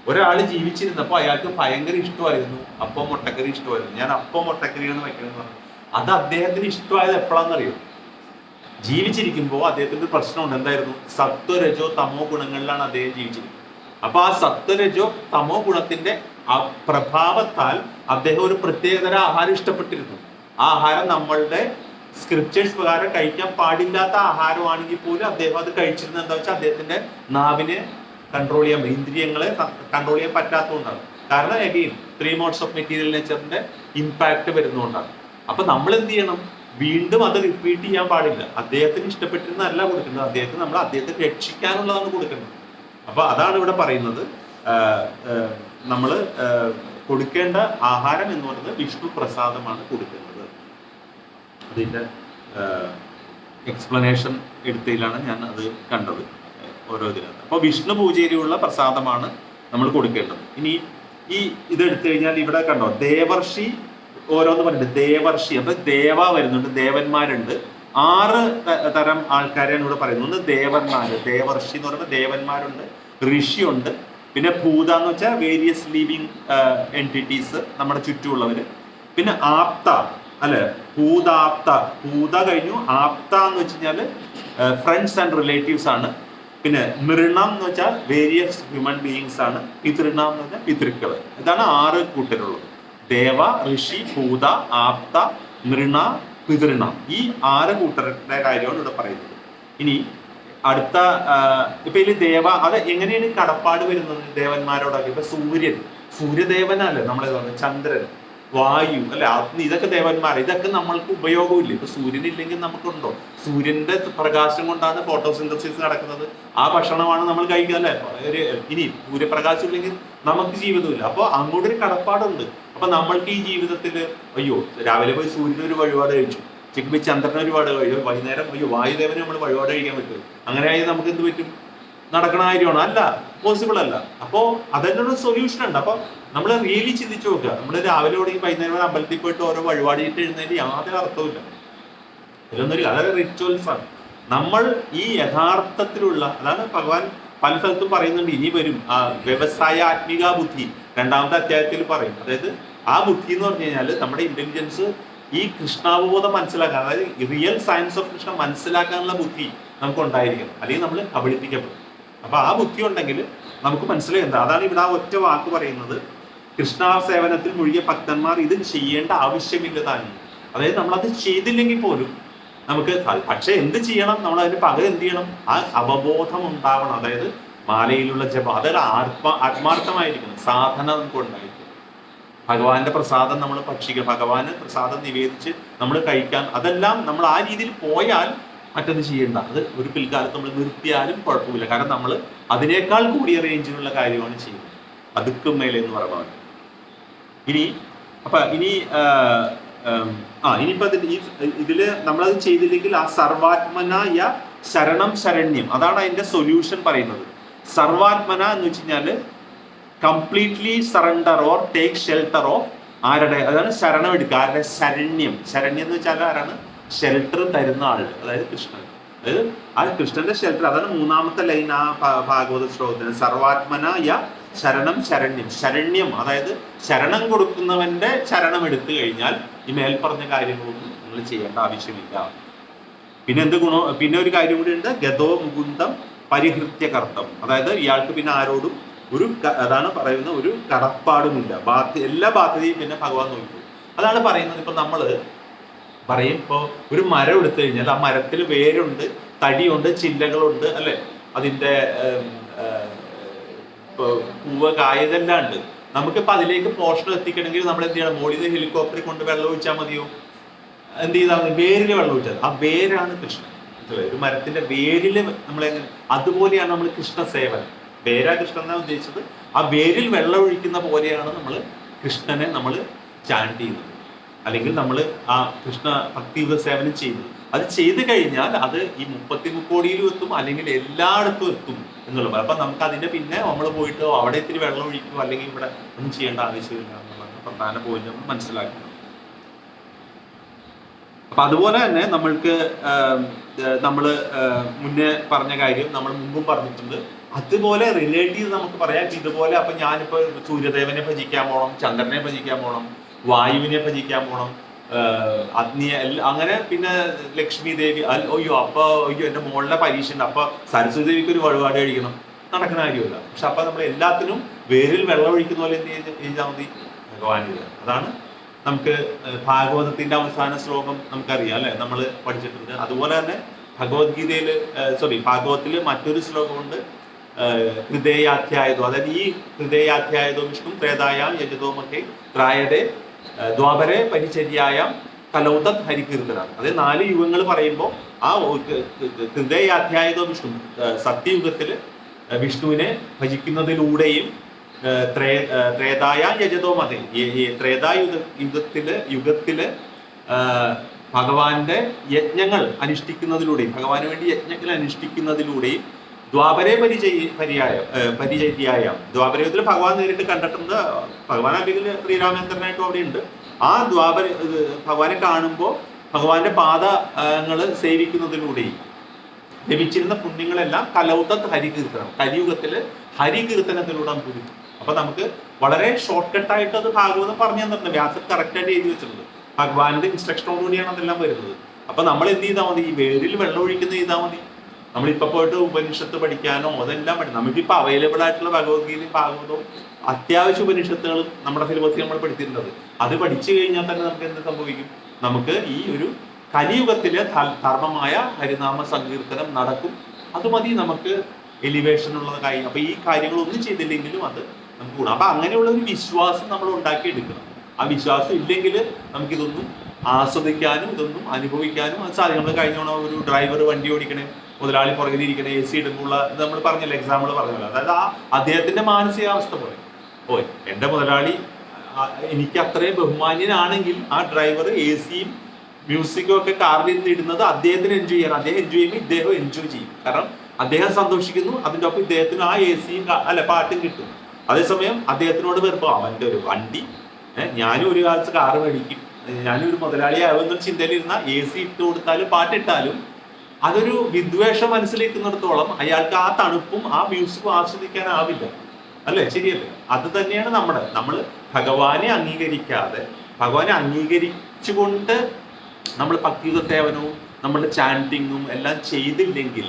ഒരാൾ ജീവിച്ചിരുന്നപ്പോൾ അയാൾക്ക് ഭയങ്കര ഇഷ്ടമായിരുന്നു അപ്പം മുട്ടക്കറി ഇഷ്ടമായിരുന്നു, ഞാൻ അപ്പം മുട്ടക്കറിയാണ് വയ്ക്കണമെന്ന് പറഞ്ഞു. അത് അദ്ദേഹത്തിന് ഇഷ്ടമായത് എപ്പോഴാണെന്നറിയോ? ജീവിച്ചിരിക്കുമ്പോൾ അദ്ദേഹത്തിന്റെ പ്രശ്നമുണ്ട്. എന്തായിരുന്നു? സത്വരജോ തമോ ഗുണങ്ങളിലാണ് അദ്ദേഹം ജീവിച്ചിരിക്കുന്നത്. അപ്പൊ ആ സത്വരജോ തമോ ഗുണത്തിന്റെ ആ പ്രഭാവത്താൽ അദ്ദേഹം ഒരു പ്രത്യേകതര ആഹാരം ഇഷ്ടപ്പെട്ടിരുന്നു. ആ ആഹാരം നമ്മളുടെ സ്ക്രിപ്റ്റേഴ്സ് പ്രകാരം കഴിക്കാൻ പാടില്ലാത്ത ആഹാരമാണെങ്കിൽ പോലും അദ്ദേഹം അത് കഴിച്ചിരുന്നത് എന്താ വെച്ചാൽ അദ്ദേഹത്തിന്റെ നാവിനെ കൺട്രോൾ ചെയ്യാൻ, ഇന്ദ്രിയങ്ങളെ കൺട്രോൾ ചെയ്യാൻ പറ്റാത്തതുകൊണ്ടാണ്. കാരണം അഗെയിൻ 3 modes ഓഫ് മെറ്റീരിയൽ നേച്ചറിന്റെ ഇമ്പാക്ട് വരുന്നതുകൊണ്ടാണ്. അപ്പൊ നമ്മൾ എന്ത് ചെയ്യണം? വീണ്ടും അത് റിപ്പീറ്റ് ചെയ്യാൻ പാടില്ല. അദ്ദേഹത്തിന് ഇഷ്ടപ്പെട്ടിരുന്നതല്ല കൊടുക്കുന്നത്, അദ്ദേഹത്തെ രക്ഷിക്കാനുള്ളതാണ് കൊടുക്കുന്നത്. അപ്പൊ അതാണ് ഇവിടെ പറയുന്നത്. നമ്മൾ കൊടുക്കേണ്ട ആഹാരം എന്ന് പറയുന്നത് വിഷ്ണു പ്രസാദമാണ് കൊടുക്കുന്നത്. അതിൻ്റെ എക്സ്പ്ലനേഷൻ എടുത്തതിലാണ് ഞാൻ അത് കണ്ടത് ഓരോ ഇതിനകത്ത്. അപ്പോൾ വിഷ്ണു പൂജയിലുള്ള പ്രസാദമാണ് നമ്മൾ കൊടുക്കേണ്ടത്. ഇനി ഇതെടുത്തു കഴിഞ്ഞാൽ ഇവിടെ കണ്ടോ, ദേവർഷി ഓരോന്ന് പറഞ്ഞിട്ട് ദേവർഷി. അപ്പൊ ദേവ വരുന്നുണ്ട്, ദേവന്മാരുണ്ട്. 6 തരം ആൾക്കാരെയാണ് ഇവിടെ പറയുന്നത്. ഒന്ന് ദേവന്മാര്, ദേവർഷി എന്ന് പറയുമ്പോൾ ദേവന്മാരുണ്ട്, ഋഷിയുണ്ട്, പിന്നെ ഭൂത എന്ന് വെച്ചാൽ വേരിയസ് ലിവിങ് എൻറ്റിറ്റീസ് നമ്മുടെ ചുറ്റുമുള്ളവര്, പിന്നെ ആപ്ത അല്ലെ, ഭൂതാപ്ത, ഭൂത കഴിഞ്ഞു. ആപ്ത എന്ന് വെച്ച് കഴിഞ്ഞാല് ഫ്രണ്ട്സ് ആൻഡ് റിലേറ്റീവ്സ് ആണ്. പിന്നെ മൃണം എന്ന് വെച്ചാൽ വേരിയസ് ഹ്യൂമൻ ബീയിങ്സ് ആണ്. പിതൃണം എന്ന് വെച്ചാൽ പിതൃക്കള്. ഇതാണ് 6 കൂട്ടരുള്ളത്. ദേവ, ഋഷി, ഭൂത, ആപ്ത, മൃണ, പിതൃണ. ഈ 6 കൂട്ടരുടെ കാര്യമാണ് ഇവിടെ പറയുന്നത്. ഇനി അടുത്ത ഇപ്പൊ ഇതിൽ ദേവ, അത് എങ്ങനെയാണ് കടപ്പാട് വരുന്നത് ദേവന്മാരോടൊക്കെ? ഇപ്പൊ സൂര്യദേവനല്ലേ നമ്മളെ പറഞ്ഞത്, ചന്ദ്രൻ, വായു അല്ലെ, അഗ്നി, ഇതൊക്കെ ദേവന്മാർ. ഇതൊക്കെ നമ്മൾക്ക് ഉപയോഗമില്ല. ഇപ്പൊ സൂര്യൻ ഇല്ലെങ്കിൽ നമുക്കുണ്ടോ? സൂര്യന്റെ പ്രകാശം കൊണ്ടാണ് ഫോട്ടോസിന്തസിസ് നടക്കുന്നത്. ആ ഭക്ഷണമാണ് നമ്മൾ കഴിക്കുക അല്ലെ. ഇനി സൂര്യപ്രകാശം ഇല്ലെങ്കിൽ നമുക്ക് ജീവിതമില്ല. അപ്പൊ അങ്ങോട്ടൊരു കടപ്പാടുണ്ട്. അപ്പൊ നമ്മൾക്ക് ഈ ജീവിതത്തിൽ അയ്യോ രാവിലെ പോയി സൂര്യന് ഒരു വഴിപാട് കഴിച്ചു, ഉച്ചയ്ക്ക് പോയി ചന്ദ്രന് ഒരുപാട് കഴിച്ചു, വൈകുന്നേരം അയ്യോ വായുദേവന് നമ്മൾ വഴിപാട് കഴിക്കാൻ പറ്റും. അങ്ങനെയായി നമുക്ക് എന്ത് പറ്റും? നടക്കണ കാര്യമാണ്? അല്ല, പോസിബിൾ അല്ല. അപ്പോ അതിനൊരു സൊല്യൂഷൻ ഉണ്ട്. അപ്പൊ നമ്മൾ റിയലി ചിന്തിച്ചു നോക്കുക. നമ്മൾ രാവിലെ തുടങ്ങി വൈകുന്നേരം വരെ അമ്പലത്തിൽ പോയിട്ട് ഓരോ വഴിപാടിയിട്ട് എഴുന്നേറ്റ് യാതൊരു അർത്ഥമില്ല. ഇതിലൊന്നൊരു അതൊരു റിച്വൽസ് ആണ്. നമ്മൾ ഈ യഥാർത്ഥത്തിലുള്ള, അതാണ് ഭഗവാൻ പല സ്ഥലത്തും പറയുന്നുണ്ട്. ഇനി വരും ആ വ്യവസായ ആത്മിക ബുദ്ധി 2ാമത്തെ അധ്യായത്തിൽ പറയും. അതായത് ആ ബുദ്ധി എന്ന് പറഞ്ഞു കഴിഞ്ഞാൽ നമ്മുടെ ഇന്റലിജൻസ് ഈ കൃഷ്ണാവബോധം മനസ്സിലാക്കാൻ, അതായത് റിയൽ സയൻസ് ഓഫ് കൃഷ്ണ മനസ്സിലാക്കാനുള്ള ബുദ്ധി നമുക്ക് ഉണ്ടായിരിക്കണം. അല്ലെങ്കിൽ നമ്മൾ കബളിപ്പിക്കപ്പെടും. അപ്പൊ ആ ബുദ്ധി ഉണ്ടെങ്കിൽ നമുക്ക് മനസ്സിലായി എന്താ. അതാണ് ഇവിടെ ആ ഒറ്റ വാക്ക് പറയുന്നത്, കൃഷ്ണാസേവനത്തിൽ മുഴുകിയ ഭക്തന്മാർ ഇത് ചെയ്യേണ്ട ആവശ്യമില്ലതാണ്. അതായത് നമ്മളത് ചെയ്തില്ലെങ്കിൽ പോലും നമുക്ക്, പക്ഷെ എന്ത് ചെയ്യണം? നമ്മൾ അതിന് പകരം എന്ത് ചെയ്യണം? ആ അവബോധം ഉണ്ടാവണം. അതായത് മാലയിലുള്ള ജപം, അതായത് ആത്മാർത്ഥമായിരിക്കണം. സാധന നമുക്ക് ഉണ്ടായിരിക്കും. ഭഗവാന്റെ പ്രസാദം നമ്മൾ ഭക്ഷിക്കുക, ഭഗവാന് പ്രസാദം നിവേദിച്ച് നമ്മൾ കഴിക്കാൻ, അതെല്ലാം നമ്മൾ ആ രീതിയിൽ പോയാൽ മറ്റത് ചെയ്യേണ്ട. അത് ഒരു പിൽക്കാലത്ത് നമ്മൾ നിർത്തിയാലും കുഴപ്പമില്ല. കാരണം നമ്മൾ അതിനേക്കാൾ കൂടിയ റേഞ്ചിലുള്ള കാര്യമാണ് ചെയ്യുന്നത്. അതുക്കും മേലെ എന്ന് പറയുന്നത്. ഇനിയിപ്പോ ഇതില് നമ്മളത് ചെയ്തില്ലെങ്കിൽ ആ സർവാത്മനായ ശരണം ശരണ്യം, അതാണ് അതിന്റെ സൊല്യൂഷൻ പറയുന്നത്. സർവാത്മന എന്ന് വെച്ച് കഴിഞ്ഞാല് completely surrender or take shelter of ആരുടെ, അതാണ് ശരണം എടുക്കുക. ആരുടെ? ശരണ്യം. ശരണ്യം എന്ന് വെച്ചാൽ ആരാണ്? ഷെൽട്ടർ തരുന്ന ആള്, അതായത് കൃഷ്ണൻ. അതായത് ആ കൃഷ്ണന്റെ ഷെൽട്ടർ. അതാണ് 3ാമത്തെ ലൈൻ ആ ഭാഗവത ശ്ലോകത്തിന്. സർവാത്മനായ ശരണം ശരണ്യം. ശരണ്യം അതായത് ശരണം കൊടുക്കുന്നവന്റെ ശരണം എടുത്തു കഴിഞ്ഞാൽ ഈ മേൽപ്പറഞ്ഞ കാര്യങ്ങളൊന്നും നിങ്ങൾ ചെയ്യേണ്ട ആവശ്യമില്ല. പിന്നെ എന്ത് ഗുണോ, പിന്നെ ഒരു കാര്യം കൂടി ഉണ്ട്, ഗതോ മുകുന്ദം പരിഹൃത്യ കർത്തം. അതായത് ഇയാൾക്ക് പിന്നെ ആരോടും അതാണ് പറയുന്ന ഒരു കടപ്പാടുമില്ല, എല്ലാ ബാധ്യതയും പിന്നെ ഭഗവാൻ നോക്കും. അതാണ് പറയുന്നത്. ഇപ്പൊ നമ്മള് പറയും, ഇപ്പോൾ ഒരു മരം എടുത്തു കഴിഞ്ഞാൽ ആ മരത്തിൽ വേരുണ്ട്, തടിയുണ്ട്, ചില്ലകളുണ്ട്, അല്ലെ, അതിന്റെ പൂവ്, കായ, ഇതെല്ലാം ഉണ്ട്. നമുക്കിപ്പോ അതിലേക്ക് പോഷണം എത്തിക്കണമെങ്കിൽ നമ്മൾ എന്ത് ചെയ്യണം? മോളിൽ നിന്ന് ഹെലികോപ്റ്ററിൽ കൊണ്ട് വെള്ളം ഒഴിച്ചാൽ മതിയോ? എന്ത് ചെയ്താൽ മതി? വേരില് വെള്ളം ഒഴിച്ചാൽ. ആ വേരാണ് കൃഷ്ണൻ. ഒരു മരത്തിന്റെ വേരില് നമ്മളെങ്ങനെ, അതുപോലെയാണ് നമ്മൾ കൃഷ്ണ സേവനം. വേരാ കൃഷ്ണൻ എന്നാണ് ഉദ്ദേശിച്ചത്. ആ വേരിൽ വെള്ളം ഒഴിക്കുന്ന പോലെയാണ് നമ്മൾ കൃഷ്ണനെ നമ്മൾ ചാൻഡ് ചെയ്യുന്നത്, അല്ലെങ്കിൽ നമ്മൾ ആ കൃഷ്ണ ഭക്തിയുഗ സേവനം ചെയ്യുന്നത്. അത് ചെയ്തു കഴിഞ്ഞാൽ അത് ഈ 33 കോടിയിലും എത്തും, അല്ലെങ്കിൽ എല്ലായിടത്തും എത്തും എന്നുള്ളത്. അപ്പൊ നമുക്ക് അതിന്റെ പിന്നെ നമ്മൾ പോയിട്ട് അവിടെ ഇത്തിരി വെള്ളം ഒഴിക്കുക അല്ലെങ്കിൽ ഇവിടെ ഒന്നും ചെയ്യേണ്ട ആവശ്യമില്ല എന്നുള്ളതാണ് പ്രധാന പോയിന്റ് നമ്മൾ മനസ്സിലാക്കുന്നത്. അപ്പൊ അതുപോലെ തന്നെ നമ്മൾക്ക് നമ്മൾ മുന്നേ പറഞ്ഞ കാര്യം നമ്മൾ മുമ്പും പറഞ്ഞിട്ടുണ്ട്. അതുപോലെ റിലേറ്റ് ചെയ്ത് നമുക്ക് പറയാം. ഇതുപോലെ അപ്പൊ ഞാനിപ്പോ സൂര്യദേവനെ ഭജിക്കാൻ പോകണം, ചന്ദ്രനെ ഭജിക്കാൻ പോകണം, വായുവിനെ ഭജിക്കാൻ പോകണം, അഗ്നിയെ, അങ്ങനെ പിന്നെ ലക്ഷ്മി ദേവി. അയ്യോ എന്റെ മോളുടെ പരീക്ഷ ഉണ്ട്, അപ്പൊ സരസ്വതി ദേവിക്ക് ഒരു വഴിപാട് കഴിക്കണം, നടക്കുന്ന കാര്യമില്ല. പക്ഷെ അപ്പൊ നമ്മൾ എല്ലാത്തിനും വേരിൽ വെള്ളം ഒഴിക്കുന്ന പോലെ എന്ത് ചെയ്താൽ മതി? ഭഗവാൻ. അതാണ് നമുക്ക് ഭാഗവതത്തിന്റെ അവസാന ശ്ലോകം നമുക്കറിയാം, അല്ലെ, നമ്മൾ പഠിച്ചിട്ടുണ്ട്. അതുപോലെ തന്നെ ഭാഗവതത്തില് മറ്റൊരു ശ്ലോകമുണ്ട്, ഹൃദയാധ്യായതോ. അതായത് ഈ ഹൃദയാധ്യായതോ വിഷ്ണു ത്രേതായാം യജതോമൊക്കെ ത്രായതേ ദ്വാപരെ പരിചര്യായാം കലൗതത് ഹരികീർത്തനാണ്. അതായത് 4 യുഗങ്ങൾ പറയുമ്പോൾ ആ ഹൃദയാധ്യായതോ വിഷ്ണു, സത്യയുഗത്തില് വിഷ്ണുവിനെ ഭജിക്കുന്നതിലൂടെയും ത്രേതായാം യജതോ മതേ, യുഗത്തില് ഭഗവാന്റെ യജ്ഞങ്ങൾ ഭഗവാന് വേണ്ടി യജ്ഞങ്ങൾ അനുഷ്ഠിക്കുന്നതിലൂടെയും ദ്വാപരെ പരിചര്യായം. ദ്വാപരയുഗത്തിൽ ഭഗവാൻ നേരിട്ട് കണ്ടിട്ടുണ്ട്. ഭഗവാൻ അല്ലെങ്കിൽ ശ്രീരാമചന്ദ്രനായിട്ടും അവിടെ ഉണ്ട്. ആ ഭഗവാനെ കാണുമ്പോൾ ഭഗവാന്റെ പാദങ്ങള് സേവിക്കുന്നതിലൂടെയും ലഭിച്ചിരുന്ന പുണ്യങ്ങളെല്ലാം കലൗതത് ഹരികീർത്തനം, കലിയുഗത്തില് ഹരികീർത്തനത്തിലൂടെ നമുക്ക് കിട്ടും. അപ്പൊ നമുക്ക് വളരെ ഷോർട്ട് കട്ടായിട്ട് അത് ഭാഗവതം പറഞ്ഞു തന്നിട്ടുണ്ട്. വ്യാസൻ കറക്റ്റായിട്ട് എഴുതി വെച്ചിട്ടുണ്ട്. ഭഗവാന്റെ ഇൻസ്ട്രക്ഷനോടുകൂടിയാണ് അതെല്ലാം വരുന്നത്. അപ്പൊ നമ്മൾ എന്ത് ചെയ്താൽ മതി? ഈ വേരിൽ വെള്ളം ഒഴിക്കുന്നത് ചെയ്താൽ മതി. നമ്മളിപ്പോ പോയിട്ട് ഉപനിഷത്ത് പഠിക്കാനോ അതെല്ലാം പഠിക്കും. നമുക്കിപ്പോൾ അവൈലബിൾ ആയിട്ടുള്ള ഭഗവത്ഗീതയും ഭാഗവതവും അത്യാവശ്യ ഉപനിഷത്തുകളും നമ്മുടെ സിലബസിൽ നമ്മൾ പഠിച്ചിട്ടുള്ളത്. അത് പഠിച്ചു കഴിഞ്ഞാൽ തന്നെ നമുക്ക് എന്ത് സംഭവിക്കും? നമുക്ക് ഈ ഒരു കലിയുഗത്തിലെ ധർമ്മമായ ഹരിനാമ സങ്കീർത്തനം നടക്കും. അത് മതി നമുക്ക് എലിവേഷൻ ഉള്ളത് കാര്യം. അപ്പൊ ഈ കാര്യങ്ങളൊന്നും ചെയ്തില്ലെങ്കിലും അത് നമുക്ക് ഗുണം. അപ്പൊ അങ്ങനെയുള്ള ഒരു വിശ്വാസം നമ്മൾ ഉണ്ടാക്കിയെടുക്കണം. ആ വിശ്വാസം ഇല്ലെങ്കിൽ നമുക്കിതൊന്നും ആസ്വദിക്കാനും ഇതൊന്നും അനുഭവിക്കാനും അത് സാധിക്കും. നമ്മൾ കഴിഞ്ഞോണം ഒരു ഡ്രൈവർ വണ്ടി ഓടിക്കണേ, മുതലാളി പുറകിലിരിക്കണേ, AC ഇടുമ്പോൾ ഇത് നമ്മൾ പറഞ്ഞല്ലോ, എക്സാമ്പിൾ പറഞ്ഞല്ലോ. അതായത് ആ അദ്ദേഹത്തിന്റെ മാനസികാവസ്ഥ പോലെ, എന്റെ മുതലാളി എനിക്ക് അത്രയും ബഹുമാന്യനാണെങ്കിൽ ആ ഡ്രൈവർ AC-യും മ്യൂസിക്കും ഒക്കെ കാറിൽ ഇരുന്ന് ഇടുന്നത് അദ്ദേഹത്തിന് എൻജോയ് ചെയ്യാൻ, അദ്ദേഹം എൻജോയ് ചെയ്യുമ്പോൾ ഇദ്ദേഹം എൻജോയ് ചെയ്യും. കാരണം അദ്ദേഹം സന്തോഷിക്കുന്നു, അതിൻ്റെ ഒപ്പം ഇദ്ദേഹത്തിന് ആ AC-യും പാട്ടും കിട്ടും. അതേസമയം അദ്ദേഹത്തിനോട് വെറുപ്പം അവന്റെ ഒരു വണ്ടി, ഞാനും ഒരു കാലത്ത് കാറ് മേടിക്കും, ഞാനും ഒരു മുതലാളിയാവുന്ന ചിന്തയിലിരുന്ന AC ഇട്ട് കൊടുത്താലും പാട്ടിട്ടാലും അതൊരു വിദ്വേഷം മനസ്സിലേക്കുന്നിടത്തോളം അയാൾക്ക് ആ തണുപ്പും ആ മ്യൂസിക്കും ആസ്വദിക്കാനാവില്ല. അല്ലേ? ശരിയല്ലേ? അത് തന്നെയാണ് നമ്മൾ ഭഗവാനെ അംഗീകരിക്കാതെ, ഭഗവാനെ അംഗീകരിച്ചുകൊണ്ട് നമ്മൾ ഭക്തിയുഗ സേവനവും നമ്മളുടെ ചാൻറ്റിങ്ങും എല്ലാം ചെയ്തില്ലെങ്കിൽ,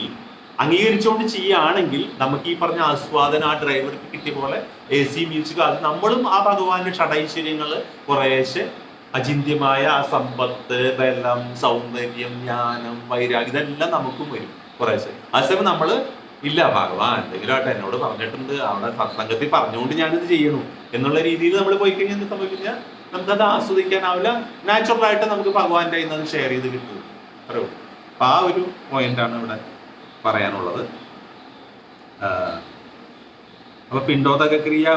അംഗീകരിച്ചുകൊണ്ട് ചെയ്യുകയാണെങ്കിൽ നമുക്ക് ഈ പറഞ്ഞ ആസ്വാദനം ആ ഡ്രൈവർക്ക് കിട്ടിയ പോലെ AC മ്യൂസിക്, അത് നമ്മളും ആ ഭഗവാന്റെ ഷഡൈശ്വര്യങ്ങൾ കുറേശ്ശെ അചിന്യമായ ആ സമ്പത്ത്, ബലം, സൗന്ദര്യം, ജ്ഞാനം, വൈരാഗ്യം ഇതെല്ലാം നമുക്കും വരും കുറേശ്ശെ. അതേസമയം നമ്മള് ഇല്ല, ഭഗവാൻ എന്തെങ്കിലുമായിട്ട് എന്നോട് പറഞ്ഞിട്ടുണ്ട്, അവിടെ സത്സംഗത്തിൽ പറഞ്ഞുകൊണ്ട് ഞാനിത് ചെയ്യണു എന്നുള്ള രീതിയിൽ നമ്മൾ പോയി കഴിഞ്ഞാൽ എന്ത് സംഭവിക്കുക? നമുക്കത് ആസ്വദിക്കാനാവില്ല. നാച്ചുറലായിട്ട് നമുക്ക് ഭഗവാന്റെ കയ്യിൽ നിന്ന് ഷെയർ ചെയ്ത് കിട്ടും. അറിയോ? അപ്പൊ ആ ഒരു പോയിന്റാണ് ഇവിടെ പറയാനുള്ളത്. അപ്പൊ പിണ്ടോദക ക്രിയ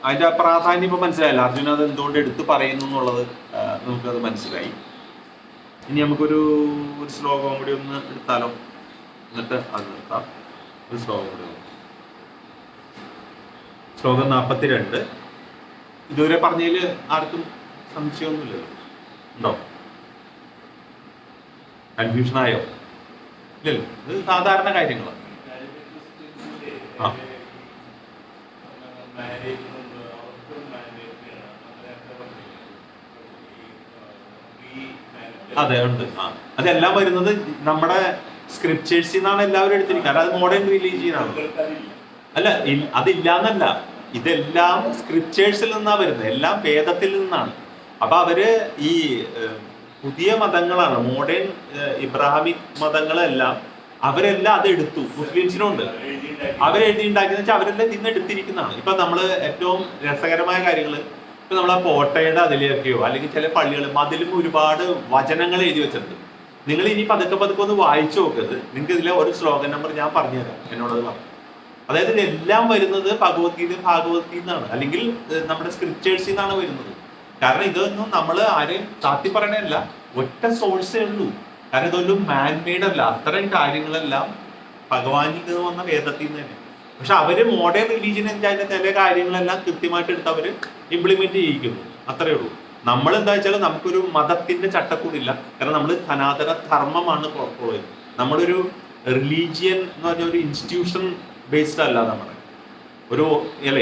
അതിന്റെ പ്രാധാന്യം ഇപ്പൊ മനസ്സിലായല്ലോ. അർജുന അത് എന്തുകൊണ്ട് എടുത്തു പറയുന്നു എന്നുള്ളത് നമുക്കത് മനസ്സിലായി. ഇനി നമുക്കൊരു ശ്ലോകം കൂടി ഒന്ന് എടുത്താലോ, എന്നിട്ട് അത് നിർത്താം. ഒരു ശ്ലോകം കൂടി, ശ്ലോകം 42. ഇതുവരെ പറഞ്ഞതിൽ ആർക്കും സംശയമൊന്നുമില്ലല്ലോ? ഉണ്ടോ? കൺഫ്യൂഷനായോ? ഇല്ലല്ലോ, ഇത് സാധാരണ കാര്യങ്ങളാണ്. ആ അതെ ഉണ്ട്. അതെല്ലാം വരുന്നത് നമ്മുടെ സ്ക്രിപ്റ്റേഴ്സിൽ നിന്നാണ് എല്ലാവരും എടുത്തിരിക്കുന്നത്. അത് മോഡേൺ റിലീജിയനാണ്. അല്ല, അതില്ലാന്നല്ല, ഇതെല്ലാം സ്ക്രിപ്റ്റേഴ്സിൽ നിന്നാണ് വരുന്നത്, എല്ലാം വേദത്തിൽ നിന്നാണ്. അപ്പൊ അവര് ഈ പുതിയ മതങ്ങളാണ്, മോഡേൺ ഇബ്രാഹിമിക് മതങ്ങളെല്ലാം അവരെല്ലാം അത് എടുത്തു. മുസ്ലിംസിനുണ്ട്, അവരെഴുതി ഉണ്ടാക്കിയെന്ന് വെച്ചാൽ അവരെല്ലാം ഇതിന്ന് എടുത്തിരിക്കുന്നതാണ്. ഇപ്പൊ നമ്മള് ഏറ്റവും രസകരമായ കാര്യങ്ങള്, ഇപ്പൊ നമ്മൾ ആ കോട്ടയുടെ അതിലേക്കോ അല്ലെങ്കിൽ ചില പള്ളികൾ മതിലും ഒരുപാട് വചനങ്ങൾ എഴുതി വെച്ചിട്ടുണ്ട്. നിങ്ങൾ ഇനി പതുക്കെ പതുക്കെ ഒന്ന് വായിച്ചു നോക്കരുത്. നിങ്ങൾക്ക് ഇതിലെ ഒരു സ്ലോഗൻ നമ്പർ ഞാൻ പറഞ്ഞുതരാം, എന്നോടത് പറഞ്ഞു. അതായത് ഇതെല്ലാം വരുന്നത് ഭാഗവത്ഗീതയിൽ നിന്നാണ്, അല്ലെങ്കിൽ നമ്മുടെ സ്ക്രിപ്റ്റേഴ്സിൽ നിന്നാണ് വരുന്നത്. കാരണം ഇതൊന്നും നമ്മൾ ആരെയും താത്തി പറയണല്ല, ഒറ്റ സോഴ്സേ ഉള്ളൂ. കാരണം ഇതൊന്നും മാൻമെയ്ഡ് അല്ല. അത്തരം കാര്യങ്ങളെല്ലാം ഭഗവാനിക്ക് വന്ന വേദത്തിൽ നിന്ന് തന്നെ. പക്ഷെ അവര് മോഡേൺ റിലീജിയൻ അതിന്റെ ചില കാര്യങ്ങളെല്ലാം കൃത്യമായിട്ട് എടുത്ത് അവര് ഇംപ്ലിമെന്റ് ചെയ്യിക്കുന്നു, അത്രേ ഉള്ളൂ. നമ്മൾ എന്താ വെച്ചാൽ നമുക്കൊരു മതത്തിന്റെ ചട്ടക്കൂടില്ല. കാരണം നമ്മൾ സനാതന ധർമ്മമാണ് ഫോളോ ചെയ്യുന്നത്. നമ്മളൊരു റിലീജിയൻ എന്ന് പറഞ്ഞ ഒരു ഇൻസ്റ്റിറ്റ്യൂഷൻ ബേസ്ഡ് അല്ല, നമ്മുടെ ഒരു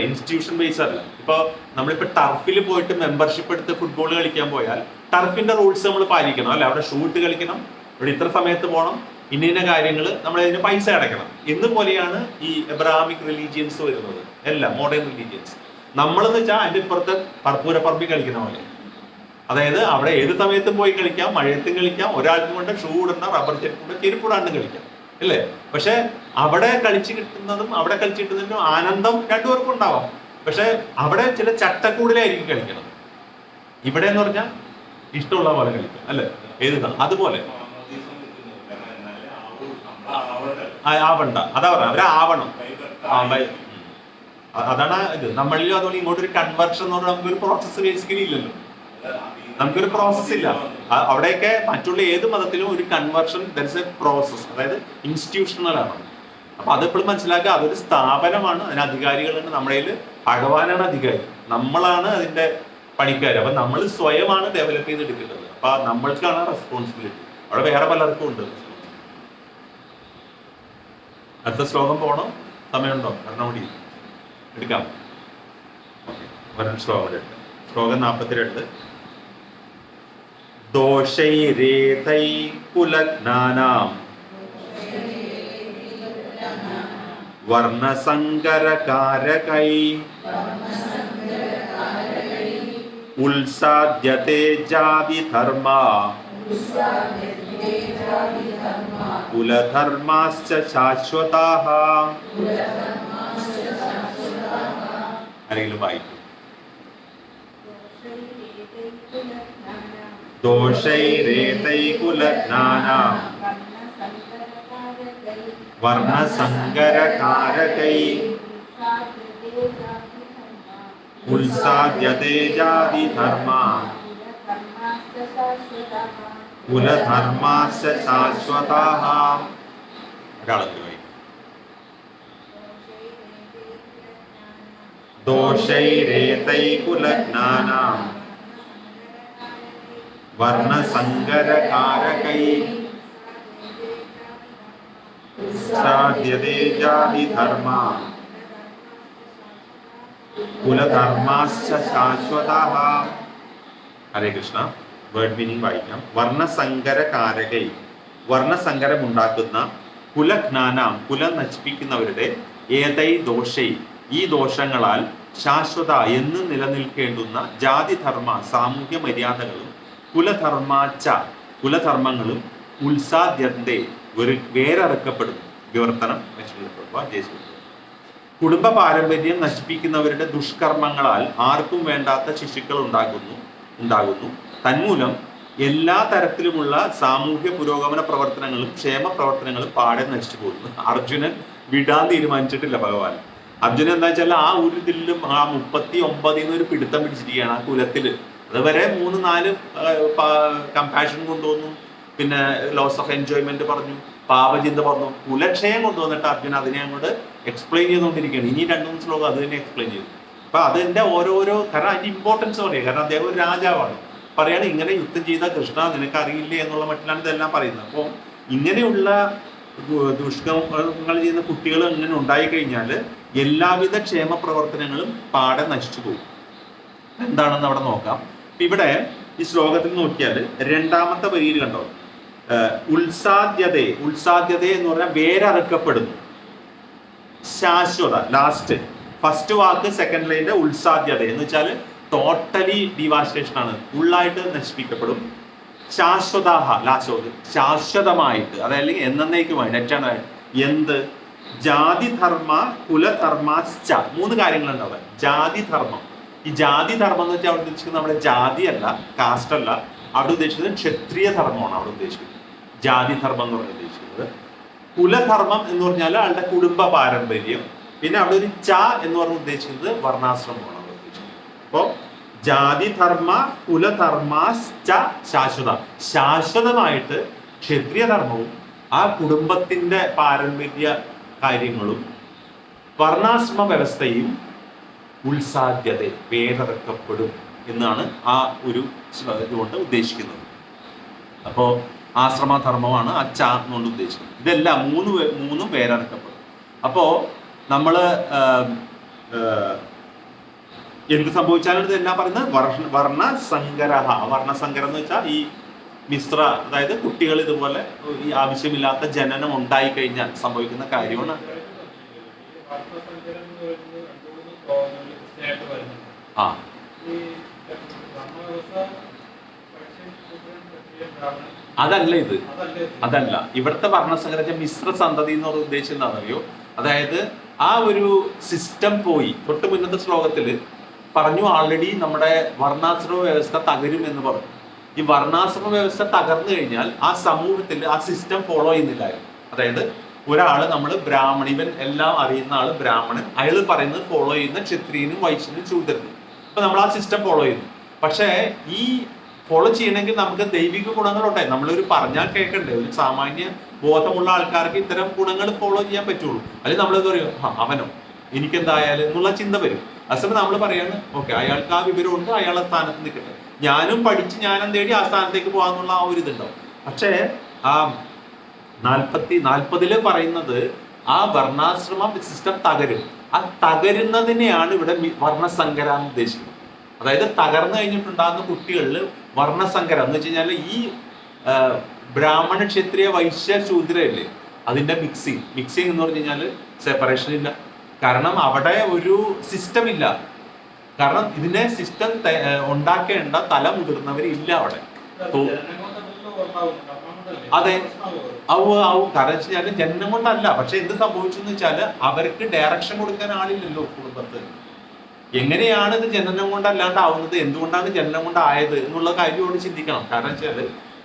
ഇൻസ്റ്റിറ്റ്യൂഷൻ ബേസ്ഡ് അല്ല. ഇപ്പൊ നമ്മളിപ്പോ ടർഫിൽ പോയിട്ട് മെമ്പർഷിപ്പ് എടുത്ത് ഫുട്ബോൾ കളിക്കാൻ പോയാൽ ടർഫിന്റെ റൂൾസ് നമ്മൾ പാലിക്കണം, അല്ലെ? അവിടെ ഷൂട്ട് കളിക്കണം, ഇവിടെ ഇത്ര സമയത്ത് പോകണം, ഇന്ന കാര്യങ്ങൾ നമ്മൾ അതിന് പൈസ അടയ്ക്കണം. ഇതുപോലെയാണ് ഈ എബ്രാഹിമിക് റിലീജിയൻസ് വരുന്നത്, എല്ലാം മോഡേൺ റിലീജിയൻസ്. നമ്മളെന്ന് വെച്ചാൽ അതിന്റെ ഇപ്പുറത്ത് പൂരപ്പറമ്പിൽ കളിക്കുന്ന പോലെ. അതായത് അവിടെ ഏത് സമയത്തും പോയി കളിക്കാം, മഴയത്തും കളിക്കാം, ഒരാൾക്കും കൊണ്ട് ഷൂ ഇടണ്ട, റബ്ബർ ചെരുപ്പിടാണ്ടും കളിക്കാം, അല്ലേ? പക്ഷെ അവിടെ കളിച്ചു കിട്ടുന്നതും അവിടെ കളിച്ചു കിട്ടുന്നതിനും ആനന്ദം രണ്ടുപേർക്കും ഉണ്ടാവാം. പക്ഷെ അവിടെ ചില ചട്ടക്കൂടിലായിരിക്കും കളിക്കണം. ഇവിടെ എന്ന് പറഞ്ഞാൽ ഇഷ്ടമുള്ള പോലെ കളിക്കാം, അല്ലെ? ഏത് അതുപോലെ ആവണ്ട, അതാ പറഞ്ഞ അവരാവണം. അതാണ് ഇത്. നമ്മളിലും അതുകൊണ്ട് ഇങ്ങോട്ടൊരു കൺവെർഷൻ എന്ന് പറഞ്ഞാൽ നമുക്കൊരു പ്രോസസ്സ് ബേസിക്കലി ഇല്ലല്ലോ, നമുക്കൊരു പ്രോസസ് ഇല്ല. അവിടെയൊക്കെ മറ്റുള്ള ഏത് മതത്തിലും ഒരു കൺവെർഷൻ ദർസ് എ പ്രോസസ്, അതായത് ഇൻസ്റ്റിറ്റ്യൂഷണൽ ആണ്. അപ്പൊ അതെപ്പോഴും മനസ്സിലാക്കുക, അതൊരു സ്ഥാപനമാണ്, അതിന് അധികാരികളുണ്ട്. നമ്മുടെ ഭഗവാനാണ് അധികാരി, നമ്മളാണ് അതിന്റെ പണിക്കാർ. അപ്പൊ നമ്മൾ സ്വയമാണ് ഡെവലപ്പ് ചെയ്തെടുക്കേണ്ടത്. അപ്പൊ നമ്മൾക്കാണ് റെസ്പോൺസിബിലിറ്റി, അവിടെ വേറെ പലർക്കും ഉണ്ട്. അടുത്ത ശ്ലോകം പോകണം, സമയമുണ്ടോ? കാരണം കൂടി എടുക്കാം. ശ്ലോകം 42. ദോഷൈരേതൈ കുലജ്ഞാനാം വർണ്ണസങ്കരകാരകൈ ഉത്സാദ്യത്തെ ജാതിധർമാ കുലധർമാശ്ച ശാശ്വതാഃ. ആരെങ്കിലും വായിക്കും? ദോഷൈരേതൈ കുലജ്ഞാനാം വർണ്ണസങ്കരകാരകൈ ഉത്സാദ്യത്തെ ജാതിധർമാ കുലധർമാശ്ച ശാശ്വതാഃ. ദോഷൈരേതൈ കുലജ്ഞാനാം വർണ്ണസങ്കരകാരകൈ ഉത്സാദ്യത്തെ ജാതിധർമാ കുലധർമാശ്ച ശാശ്വതാഃ. ഹരേ കൃഷ്ണ. വേർഡ് മീനിങ് വായിക്കാം. വർണ്ണസങ്കരകാരകൈ, വർണ്ണസങ്കരം ഉണ്ടാക്കുന്ന, കുലജ്ഞാനാം, കുലം നശിപ്പിക്കുന്നവരുടെ, ഏതൈ ദോഷൈ, ഈ ദോഷങ്ങളാൽ, ശാശ്വത എന്ന് നിലനിൽക്കേണ്ടുന്ന, ജാതിധർമ്മ സാമൂഹ്യ മര്യാദകളും, കുലധർമാച്ച കുലധർമ്മങ്ങളും, ഉത്സാദ്യത്തെ വേരറക്കപ്പെടുന്നു, വിവർത്തനം കുടുംബ പാരമ്പര്യം നശിപ്പിക്കുന്നവരുടെ ദുഷ്കർമ്മങ്ങളാൽ ആർക്കും വേണ്ടാത്ത ശിശുക്കൾ ഉണ്ടാകുന്നു. തന്മൂലം എല്ലാ തരത്തിലുമുള്ള സാമൂഹ്യ പുരോഗമന പ്രവർത്തനങ്ങളും ക്ഷേമ പ്രവർത്തനങ്ങളും പാടെ നശിച്ചു പോകുന്നു. അർജുനൻ വിടാൻ തീരുമാനിച്ചിട്ടില്ല ഭഗവാൻ. അർജുനൻ എന്താ വെച്ചാൽ ആ ഒരു ഇതിലും ആ 39 ഒരു പിടുത്തം പിടിച്ചിരിക്കുകയാണ് ആ കുലത്തില്. അതുവരെ 3-4 കമ്പാഷൻ കൊണ്ടുവന്നു, പിന്നെ ലോസ് ഓഫ് എൻജോയ്മെന്റ് പറഞ്ഞു, പാപചിന്ത പറഞ്ഞു, കുലക്ഷയം കൊണ്ടുവന്നിട്ട് അർജുൻ അതിനെ അങ്ങോട്ട് എക്സ്പ്ലെയിൻ ചെയ്തുകൊണ്ടിരിക്കുകയാണ്. ഇനി 2-3 ശ്ലോകം അത് തന്നെ എക്സ്പ്ലെയിൻ ചെയ്തു. അപ്പൊ അതിന്റെ ഓരോരോ, കാരണം അതിന്റെ ഇമ്പോർട്ടൻസ് പറയുക. കാരണം അദ്ദേഹം ഒരു രാജാവാണ്, പറയാണ് ഇങ്ങനെ യുദ്ധം ചെയ്ത കൃഷ്ണ നിനക്ക് അറിയില്ലേ എന്നുള്ള മട്ടിലാണ് ഇതെല്ലാം പറയുന്നത്. അപ്പോൾ ഇങ്ങനെയുള്ള ദുഷ്കർമ്മങ്ങൾ ചെയ്യുന്ന കുട്ടികൾ ഇങ്ങനെ ഉണ്ടായിക്കഴിഞ്ഞാൽ എല്ലാവിധ ക്ഷേമ പ്രവർത്തനങ്ങളും പാടെ നശിച്ചു പോകും. എന്താണെന്ന് അവിടെ നോക്കാം. ഇവിടെ ഈ ശ്ലോകത്തിൽ നോക്കിയാൽ രണ്ടാമത്തെ വരിയിൽ കണ്ടോ, ഉത്സാദ്യത എന്ന് പറഞ്ഞാൽ വേരറുക്കപ്പെടുന്നു, ശാശ്വത. ലാസ്റ്റ് ഫസ്റ്റ് വാക്ക് സെക്കൻഡ് ലൈനിന്റെ ഉത്സാദ്യത എന്ന് വെച്ചാൽ ടോട്ടലി ഡിവാസ്റ്റേഷൻ ആണ്, ഫുള്ളായിട്ട് നശിപ്പിക്കപ്പെടും. ശാശ്വതാഹ ലാസ്റ്റ് ശാശ്വതമായിട്ട്, അതായത് എന്നേക്കുമായിട്ട് എറ്റേണൽ. എന്ത്? ജാതിധർമ്മ കുലധർമ്മ മൂന്ന് കാര്യങ്ങളുണ്ടാവുക. ജാതിധർമ്മം, ഈ ജാതിധർമ്മം എന്ന് വെച്ചാൽ അവിടെ ഉദ്ദേശിക്കുന്നത് നമ്മുടെ ജാതി അല്ല, കാസ്റ്റ് അല്ല, അവിടെ ഉദ്ദേശിക്കുന്നത് ക്ഷത്രിയ ധർമ്മമാണ് അവിടെ ഉദ്ദേശിക്കുന്നത്. ജാതിധർമ്മം എന്ന് പറഞ്ഞാൽ ഉദ്ദേശിക്കുന്നത്. കുലധർമ്മം എന്ന് പറഞ്ഞാൽ ആളുടെ കുടുംബ പാരമ്പര്യം. പിന്നെ അവിടെ ഒരു ച എന്ന് പറഞ്ഞ് ഉദ്ദേശിക്കുന്നത് വർണ്ണാശ്രമമാണ് അവിടെ ഉദ്ദേശിക്കുന്നത്. അപ്പോ ജാതിധർമ്മ കുലധർമ്മ ശാശ്വത, ശാശ്വതമായിട്ട് ക്ഷത്രിയ ധർമ്മവും ആ കുടുംബത്തിന്റെ പാരമ്പര്യ കാര്യങ്ങളും വർണ്ണാശ്രമ വ്യവസ്ഥയും ഉത്സാദ്യത വേരറക്കപ്പെടും എന്നാണ് ആ ഒരു ഇതുകൊണ്ട് ഉദ്ദേശിക്കുന്നത്. അപ്പോ ആശ്രമധർമ്മമാണ് ആ ച എന്നുകൊണ്ട് ഉദ്ദേശിക്കുന്നത്. ഇതെല്ലാം മൂന്നും വേരറക്കപ്പെടും. അപ്പോ നമ്മള് എന്ത് സംഭവിച്ചാലും ഇതെല്ലാം പറയുന്നത് വർണ്ണസങ്കരം എന്ന് വെച്ചാൽ ഈ മിശ്ര, അതായത് കുട്ടികൾ ഇതുപോലെ ഈ ആവശ്യമില്ലാത്ത ജനനം ഉണ്ടായി കഴിഞ്ഞാൽ സംഭവിക്കുന്ന കാര്യമാണ്. ആ അതല്ല ഇത്, അതല്ല ഇവിടുത്തെ വർണ്ണസങ്കരം. മിശ്ര സന്തതി എന്ന് പറഞ്ഞ ഉദ്ദേശം എന്താണെന്നറിയോ? അതായത് ആ ഒരു സിസ്റ്റം പോയി. തൊട്ട് മുന്നത്തെ ശ്ലോകത്തിൽ പറഞ്ഞു ആൾറെഡി നമ്മുടെ വർണ്ണാശ്രമ വ്യവസ്ഥ തകരും എന്ന് പറഞ്ഞു. ഈ വർണ്ണാശ്രമ വ്യവസ്ഥ തകർന്നു കഴിഞ്ഞാൽ ആ സമൂഹത്തിൽ ആ സിസ്റ്റം ഫോളോ ചെയ്യുന്നില്ലായിരുന്നു. അതായത് ഒരാള് നമ്മൾ ബ്രാഹ്മണൻ, ഇവൻ എല്ലാം അറിയുന്ന ആള് ബ്രാഹ്മണൻ, അയാൾ പറയുന്നത് ഫോളോ ചെയ്യുന്ന ക്ഷത്രിയനും വൈശ്യനും ശൂദ്രനും. അപ്പൊ നമ്മൾ ആ സിസ്റ്റം ഫോളോ ചെയ്യുന്നു. പക്ഷേ ഈ ഫോളോ ചെയ്യണമെങ്കിൽ നമുക്ക് ദൈവിക ഗുണങ്ങളുണ്ടായി. നമ്മളൊരു പറഞ്ഞാൽ കേൾക്കണ്ടേ? ഒരു സാമാന്യ ബോധമുള്ള ആൾക്കാർക്ക് ഇത്തരം ഗുണങ്ങൾ ഫോളോ ചെയ്യാൻ പറ്റുള്ളൂ. അല്ലെങ്കിൽ നമ്മളെന്ത് പറയും, അവനോ എനിക്കെന്തായാലും എന്നുള്ള ചിന്ത വരും. അതേസമയം നമ്മൾ പറയാണ് ഓക്കെ, അയാൾക്ക് ആ വിവരമുണ്ട്, അയാളെ സ്ഥാനത്ത് നിൽക്കട്ടെ, ഞാനും പഠിച്ച് ഞാനും തേടി ആ സ്ഥാനത്തേക്ക് പോകാന്നുള്ള ആ ഒരു ഇതുണ്ടാവും. പക്ഷേ ആ 40 പറയുന്നത് ആ വർണ്ണാശ്രമ സിസ്റ്റം തകരും. ആ തകരുന്നതിനെയാണ് ഇവിടെ വർണ്ണസങ്കരം ഉദ്ദേശിക്കുന്നത്. അതായത് തകർന്നു കഴിഞ്ഞിട്ടുണ്ടാകുന്ന കുട്ടികളിൽ വർണ്ണസങ്കരം എന്ന് വെച്ച് കഴിഞ്ഞാൽ ഈ ബ്രാഹ്മണ ക്ഷത്രിയ വൈശ്യ ശൂദ്രയല്ലേ, അതിന്റെ മിക്സിങ് എന്ന് പറഞ്ഞു കഴിഞ്ഞാൽ സെപ്പറേഷൻ ഇല്ല. കാരണം അവിടെ ഒരു സിസ്റ്റം ഇല്ല. കാരണം ഇതിനെ സിസ്റ്റം ഉണ്ടാക്കേണ്ട തല മുതിർന്നവരില്ല അവിടെ. അതെ, കാരണം വെച്ച് കഴിഞ്ഞാൽ ജനനം കൊണ്ടല്ല. പക്ഷെ എന്ത് സംഭവിച്ചു എന്ന് വെച്ചാൽ അവർക്ക് ഡയറക്ഷൻ കൊടുക്കാൻ ആളില്ലല്ലോ കുടുംബത്ത്. എങ്ങനെയാണ് ഇത് ജനനം കൊണ്ടല്ലാണ്ടാവുന്നത്, എന്തുകൊണ്ടാണ് ജനനം കൊണ്ടായത് എന്നുള്ള കാര്യമോട് ചിന്തിക്കണം. കാരണം വെച്ചാൽ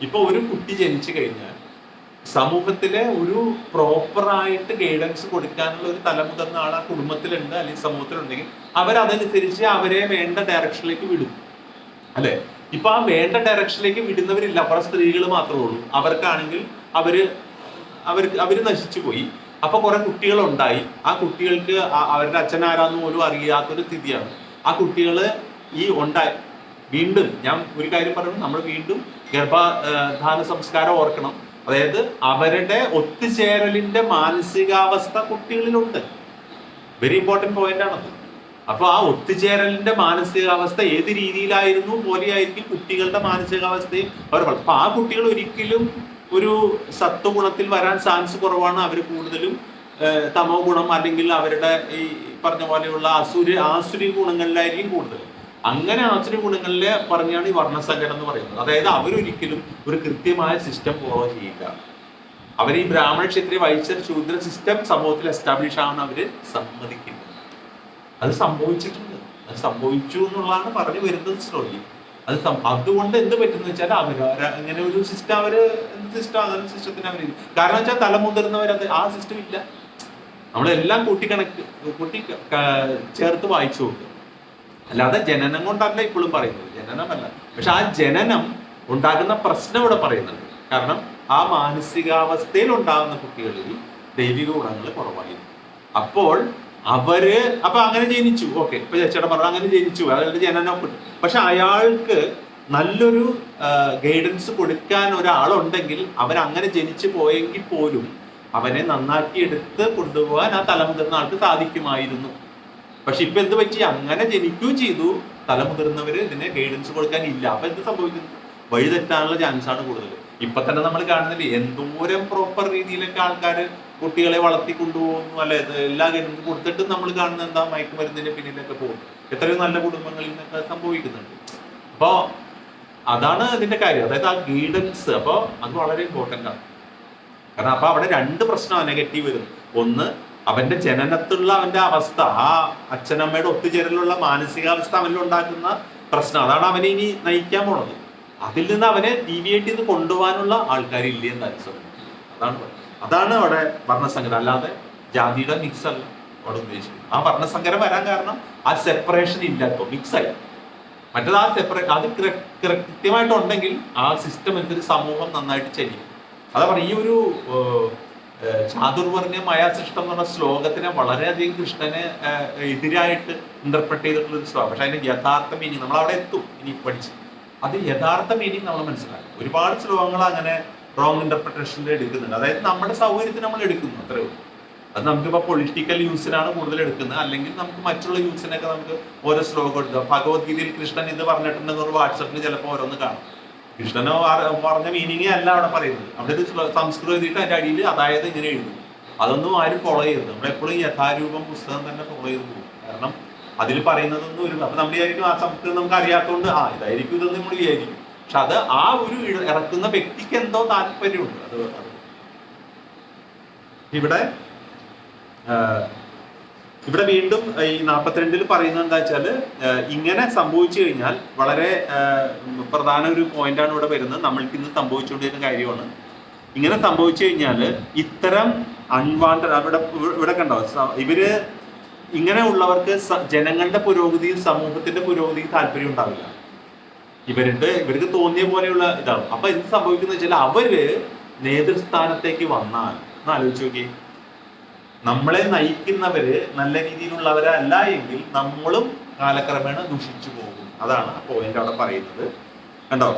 ഇപ്പൊ ഒരു കുട്ടി ജനിച്ചു കഴിഞ്ഞാൽ സമൂഹത്തിലെ ഒരു പ്രോപ്പറായിട്ട് ഗൈഡൻസ് കൊടുക്കാനുള്ള ഒരു തലമുതിർന്ന ആൾ ആ കുടുംബത്തിലുണ്ട് അല്ലെങ്കിൽ സമൂഹത്തിലുണ്ടെങ്കിൽ അവരതനുസരിച്ച് അവരെ വേണ്ട ഡയറക്ഷനിലേക്ക് വിടും, അല്ലെ? ഇപ്പൊ ആ വേണ്ട ഡയറക്ഷനിലേക്ക് വിടുന്നവരില്ല, അപ്പുറം സ്ത്രീകൾ മാത്രമേ ഉള്ളൂ. അവർക്കാണെങ്കിൽ അവര് നശിച്ചു പോയി. അപ്പൊ കുറെ കുട്ടികളുണ്ടായി. ആ കുട്ടികൾക്ക് അവരുടെ അച്ഛൻ ആരാന്ന് പോലും അറിയാത്തൊരു സ്ഥിതിയാണ്. ആ കുട്ടികള് ഈ വീണ്ടും ഞാൻ ഒരു കാര്യം പറയുന്നു, നമ്മൾ വീണ്ടും ഗർഭധാന സംസ്കാരം ഓർക്കണം. അതായത് അവരുടെ ഒത്തുചേരലിന്റെ മാനസികാവസ്ഥ കുട്ടികളിലുണ്ട്. വെരി ഇമ്പോർട്ടന്റ് പോയിന്റ് ആണത്. അപ്പൊ ആ ഒത്തുചേരലിന്റെ മാനസികാവസ്ഥ ഏത് രീതിയിലായിരുന്നു പോലെയായിരിക്കും കുട്ടികളുടെ മാനസികാവസ്ഥയും അവർ. അപ്പൊ ആ കുട്ടികൾ ഒരിക്കലും ഒരു സത്വഗുണത്തിൽ വരാൻ ചാൻസ് കുറവാണ്. അവർ കൂടുതലും തമോ ഗുണം അല്ലെങ്കിൽ അവരുടെ ഈ പറഞ്ഞ പോലെയുള്ള ആസുരി ഗുണങ്ങളിലായിരിക്കും കൂടുതൽ. അങ്ങനെ ആസുരി ഗുണങ്ങളിലെ പറഞ്ഞാണ് ഈ വർണ്ണസങ്കരം എന്ന് പറയുന്നത്. അതായത് അവരൊരിക്കലും ഒരു കൃത്യമായ സിസ്റ്റം ഫോളോ ചെയ്യില്ല. അവർ ഈ ബ്രാഹ്മണ ക്ഷത്രിയ വൈശ്യ ശൂദ്ര സിസ്റ്റം സമൂഹത്തിൽ എസ്റ്റാബ്ലിഷ് ആവുന്ന അവര് സമ്മതിക്കില്ല. അത് സംഭവിച്ചിട്ടുണ്ട്, അത് സംഭവിച്ചു എന്നുള്ളതാണ് പറഞ്ഞു വരുന്നത് സ്ലോലി. അതുകൊണ്ട് എന്ത് പറ്റുന്ന വെച്ചാൽ ഇങ്ങനെ ഒരു സിസ്റ്റം എന്ത് സിസ്റ്റം അങ്ങനെ സിസ്റ്റത്തിന് അവർ, കാരണം വെച്ചാൽ തലമുതിർന്നവരത് ആ സിസ്റ്റം ഇല്ല. നമ്മളെല്ലാം കൂട്ടി ചേർത്ത് വായിച്ചു നോക്കുക. അല്ലാതെ ജനനം കൊണ്ടല്ല ഇപ്പോഴും പറയുന്നത്, ജനനമല്ല. പക്ഷെ ആ ജനനം ഉണ്ടാകുന്ന പ്രശ്നം ഇവിടെ പറയുന്നുണ്ട്. കാരണം ആ മാനസികാവസ്ഥയിൽ ഉണ്ടാകുന്ന കുട്ടികളിൽ ദൈവിക ഗുണങ്ങൾ കുറവായിരുന്നു. അപ്പോൾ അപ്പൊ അങ്ങനെ ജനിച്ചു, ഓക്കെ, ഇപ്പൊ ചേച്ചിയുടെ പറഞ്ഞു അങ്ങനെ ജനിച്ചു, അതായത് ജനനം. പക്ഷെ അയാൾക്ക് നല്ലൊരു ഗൈഡൻസ് കൊടുക്കാൻ ഒരാളുണ്ടെങ്കിൽ അവൻ അങ്ങനെ ജനിച്ചു പോയെങ്കിൽ പോലും അവനെ നന്നാക്കി എടുത്ത് കൊണ്ടുപോകാൻ ആ തലമുതിർന്ന ആൾക്ക് സാധിക്കുമായിരുന്നു. പക്ഷെ ഇപ്പൊ എന്ത് പറ്റി, അങ്ങനെ ജനിക്കുകയും ചെയ്തു, തലമുതിർന്നവര് ഇതിനെ ഗൈഡൻസ് കൊടുക്കാൻ ഇല്ല. അപ്പൊ എന്ത് സംഭവിക്കുന്നു, വഴി തെറ്റാനുള്ള ചാൻസ് ആണ് കൂടുതൽ. ഇപ്പൊ തന്നെ നമ്മൾ കാണുന്നില്ലേ എന്തോരം പ്രോപ്പർ രീതിയിലൊക്കെ ആൾക്കാര് കുട്ടികളെ വളർത്തി കൊണ്ടുപോകുന്നു, അല്ലെ, എല്ലാ ഗൈഡൻസും കൊടുത്തിട്ട് നമ്മൾ കാണുന്ന എന്താ മയക്കുമരുന്നിന്റെ പിന്നിലൊക്കെ പോകും. എത്രയോ നല്ല കുടുംബങ്ങളിൽ നിന്നൊക്കെ സംഭവിക്കുന്നുണ്ട്. അപ്പോ അതാണ് ഇതിന്റെ കാര്യം, അതായത് ആ ഗൈഡൻസ്. അപ്പോൾ അത് വളരെ ഇമ്പോർട്ടൻ്റ് ആണ്. കാരണം അപ്പൊ അവിടെ രണ്ട് പ്രശ്നമാണ് നെഗറ്റീവ് വരുന്നത്. ഒന്ന്, അവന്റെ ജനനത്തിലുള്ള അവന്റെ അവസ്ഥ, ആ അച്ഛനമ്മയുടെ ഒത്തുചേരലുള്ള മാനസികാവസ്ഥ അവനിൽ ഉണ്ടാക്കുന്ന പ്രശ്നം, അതാണ് അവനെ ഇനി നയിക്കാൻ പോണത്. അതിൽ നിന്ന് അവനെ ഡീവിയേറ്റ് ചെയ്ത് കൊണ്ടുപോകാനുള്ള ആൾക്കാരില്ല എന്നനുസരിച്ച്. അതാണ് അവിടെ വർണ്ണസങ്കരം, അല്ലാതെ ജാതിയുടെ മിക്സ് അല്ല അവിടെ ഉദ്ദേശിക്കുന്നത്. ആ വർണ്ണസങ്കരം വരാൻ കാരണം ആ സെപ്പറേഷൻ ഇല്ല, ഇപ്പോൾ മിക്സായി. മറ്റേത് ആ അത് കൃത്യമായിട്ടുണ്ടെങ്കിൽ ആ സിസ്റ്റം അനുസരിച്ച് സമൂഹം നന്നായിട്ട് ചലിക്കും. അതാ പറയുക, ഈ ഒരു ചാതുർവർണ്ണ മയാസൃഷ്ടം എന്ന് പറഞ്ഞ ശ്ലോകത്തിനെ വളരെയധികം കൃഷ്ണന് എതിരായിട്ട് ഇന്റർപ്രറ്റ് ചെയ്തിട്ടുള്ള ഒരു ശ്ലോകം. പക്ഷെ അതിന്റെ യഥാർത്ഥ മീനിങ് നമ്മൾ അവിടെ എത്തും ഇനി പഠിച്ച്. അത് യഥാർത്ഥ മീനിങ് നമ്മൾ മനസ്സിലാക്കും. ഒരുപാട് ശ്ലോകങ്ങൾ അങ്ങനെ റോങ് ഇന്റർപ്രിട്ടേഷനിൽ എടുക്കുന്നുണ്ട്. അതായത് നമ്മുടെ സൗകര്യത്തിന് നമ്മൾ എടുക്കുന്നു, അത്രേ ഉള്ളൂ. അത് നമുക്കിപ്പോൾ പൊളിറ്റിക്കൽ യൂസിനാണ് കൂടുതൽ എടുക്കുന്നത്, അല്ലെങ്കിൽ നമുക്ക് മറ്റുള്ള യൂസിനൊക്കെ നമുക്ക് ഓരോ ശ്ലോകം എടുക്കാം. ഭഗവത്ഗീതയിൽ കൃഷ്ണൻ ഇത് പറഞ്ഞിട്ടുണ്ടെന്ന് ഒരു വാട്സപ്പിൽ ചിലപ്പോൾ ഓരോന്ന് കാണും. കൃഷ്ണനോ പറഞ്ഞ മീനിങ്ങേ അല്ല അവിടെ പറയുന്നത്. അവിടെ ഇത് സംസ്കൃതം എഴുതിയിട്ട് അതിന്റെ അടിയിൽ അതായത് ഇങ്ങനെ എഴുതും. അതൊന്നും ആരും ഫോളോ ചെയ്യരുത്. നമ്മളെപ്പോഴും യഥാരൂപം പുസ്തകം തന്നെ ഫോളോ ചെയ്ത് പോകും. കാരണം അതിൽ പറയുന്നതൊന്നും ഒരു, അപ്പൊ നമ്മൾ വിചാരിക്കും ആ സംസ്കൃതം നമുക്ക് അറിയാത്തതുകൊണ്ട് ഇതായിരിക്കും ഇതൊന്നും നമ്മൾ വിചാരിക്കും. പക്ഷെ അത് ആ ഒരു ഇറക്കുന്ന വ്യക്തിക്ക് എന്തോ താല്പര്യമുണ്ട്. അത് ഇവിടെ വീണ്ടും ഈ 42 പറയുന്നത് എന്താ വെച്ചാല്, ഇങ്ങനെ സംഭവിച്ചു കഴിഞ്ഞാൽ വളരെ പ്രധാന ഒരു പോയിന്റാണ് ഇവിടെ വരുന്നത്. നമ്മൾക്ക് ഇന്ന് സംഭവിച്ചുകൊണ്ടിരുന്ന കാര്യമാണ്. ഇങ്ങനെ സംഭവിച്ചു കഴിഞ്ഞാല് ഇത്തരം അൺവാണ്ടഡ് ഇവിടെ കണ്ടോ, ഇവര് ഇങ്ങനെ ഉള്ളവർക്ക് ജനങ്ങളുടെ പുരോഗതിയും സമൂഹത്തിന്റെ പുരോഗതിയും താല്പര്യം ഉണ്ടാവില്ല. ഇവർക്ക് തോന്നിയ പോലെയുള്ള ഇതാണ്. അപ്പൊ എന്ത് സംഭവിക്കുന്ന വെച്ചാൽ അവര് നേതൃസ്ഥാനത്തേക്ക് വന്നാൽ ഒന്ന് ആലോചിച്ച് നോക്കി, നമ്മളെ നയിക്കുന്നവര് നല്ല രീതിയിലുള്ളവരല്ല എങ്കിൽ നമ്മളും കാലക്രമേണ ദുഷിച്ചു പോകും. അതാണ് ആ പോയിന്റ് അവിടെ പറയുന്നത്. കണ്ടോ,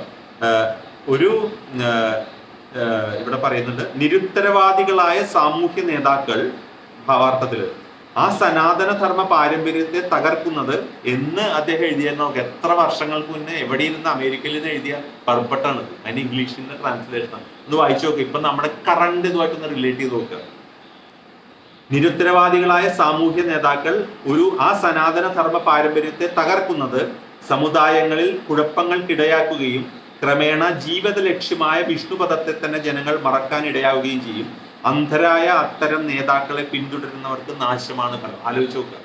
ഇവിടെ പറയുന്നുണ്ട്, നിരുത്തരവാദികളായ സാമൂഹ്യ നേതാക്കൾ ഭാവാർത്ഥത്തില് ആ സനാതന ധർമ്മ പാരമ്പര്യത്തെ തകർക്കുന്നത് എന്ന് അദ്ദേഹം എഴുതിയെന്ന് നോക്കുക. എത്ര വർഷങ്ങൾക്ക് മുന്നേ എവിടെ ഇരുന്ന് അമേരിക്കയിൽ നിന്ന് എഴുതിയ പർപ്പട്ടാണ്. അതിന് ഇംഗ്ലീഷിന്റെ ട്രാൻസ്ലേഷനാണ്. ഒന്ന് വായിച്ചു നോക്കുക. ഇപ്പൊ നമ്മുടെ കറണ്ട് ഇതുമായിട്ടൊന്ന് റിലേറ്റ് ചെയ്ത് നോക്കുക. നിരുത്തരവാദികളായ സാമൂഹ്യ നേതാക്കൾ ആ സനാതന ധർമ്മ പാരമ്പര്യത്തെ തകർക്കുന്നത് സമുദായങ്ങളിൽ കുഴപ്പങ്ങൾക്കിടയാക്കുകയും ക്രമേണ ജീവിത ലക്ഷ്യമായ വിഷ്ണുപദത്തെ തന്നെ ജനങ്ങൾ മറക്കാൻ ഇടയാവുകയും ചെയ്യും. അന്ധരായ അത്തരം നേതാക്കളെ പിന്തുടരുന്നവർക്ക് നാശമാണ് ഫലം. ആലോചിച്ച് നോക്കുക.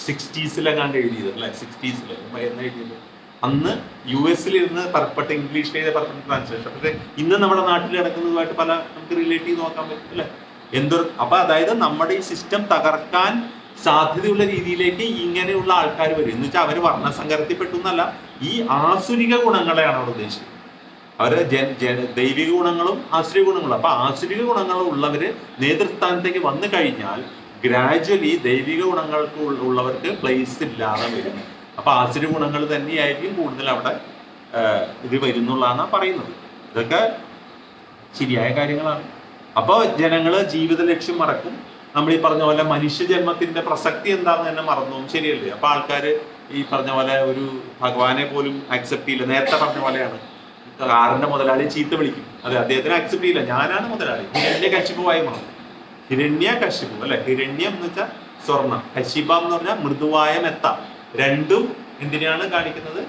60s എഴുതിയത് അല്ലെ, 60s എന്ന് എഴുതിയത്. അന്ന് US ഇരുന്ന് പർപ്പട്ട് ഇംഗ്ലീഷിൽ എഴുതിയ പർപ്പട്ട് ട്രാൻസ്ലേഷൻ. പക്ഷെ ഇന്ന് നമ്മുടെ നാട്ടിൽ നടക്കുന്നതുമായിട്ട് പല നമുക്ക് റിലേറ്റ് ചെയ്ത് നോക്കാൻ പറ്റും അല്ലെ. അപ്പൊ അതായത് നമ്മുടെ ഈ സിസ്റ്റം തകർക്കാൻ സാധ്യതയുള്ള രീതിയിലേക്ക് ഇങ്ങനെയുള്ള ആൾക്കാർ വരും. എന്ന് വെച്ചാൽ അവര് വർണ്ണസങ്കരത്തിൽപ്പെട്ടു എന്നല്ല, ഈ ആസുരിക ഗുണങ്ങളെയാണ് അവിടെ ഉദ്ദേശിച്ചത്. അവര് ദൈവിക ഗുണങ്ങളും ആസുരിക ഗുണങ്ങളും. അപ്പൊ ആസുരിക ഗുണങ്ങളും ഉള്ളവര് നേതൃസ്ഥാനത്തേക്ക് വന്നു കഴിഞ്ഞാൽ ഗ്രാജ്വലി ദൈവിക ഗുണങ്ങൾക്ക് ഉള്ളവർക്ക് പ്ലേസ് ഇല്ലാതെ വരും. അപ്പൊ ആസുരിക ഗുണങ്ങൾ തന്നെയായിരിക്കും കൂടുതൽ അവിടെ ഇത് വരുന്നുള്ളതാണ് പറയുന്നത്. ഇതൊക്കെ ശരിയായ കാര്യങ്ങളാണ്. അപ്പോൾ ജനങ്ങള് ജീവിത ലക്ഷ്യം മറക്കും. നമ്മൾ ഈ പറഞ്ഞ പോലെ മനുഷ്യജന്മത്തിന്റെ പ്രസക്തി എന്താണെന്ന് തന്നെ മറന്നു. ശരിയല്ലേ? അപ്പൊ ആൾക്കാര് ഈ പറഞ്ഞ പോലെ ഒരു ഭഗവാനെ പോലും അക്സെപ്റ്റ് ചെയ്യില്ല. നേരത്തെ പറഞ്ഞ പോലെയാണ്, കാറിന്റെ മുതലാളി ചീത്ത വിളിക്കും. അതെ, അദ്ദേഹത്തിന് അക്സെപ്റ്റ് ചെയ്യില്ല, ഞാനാണ് മുതലാളി. ഹിരണ്യകശിപുവായി മാറും. ഹിരണ്യകശിപു അല്ലെ, ഹിരണ്യം എന്ന് വെച്ചാൽ സ്വർണം, കശിപ എന്ന് പറഞ്ഞാൽ മൃദുവായ മെത്ത. രണ്ടും എന്തിനാണ് കാണിക്കുന്നത്?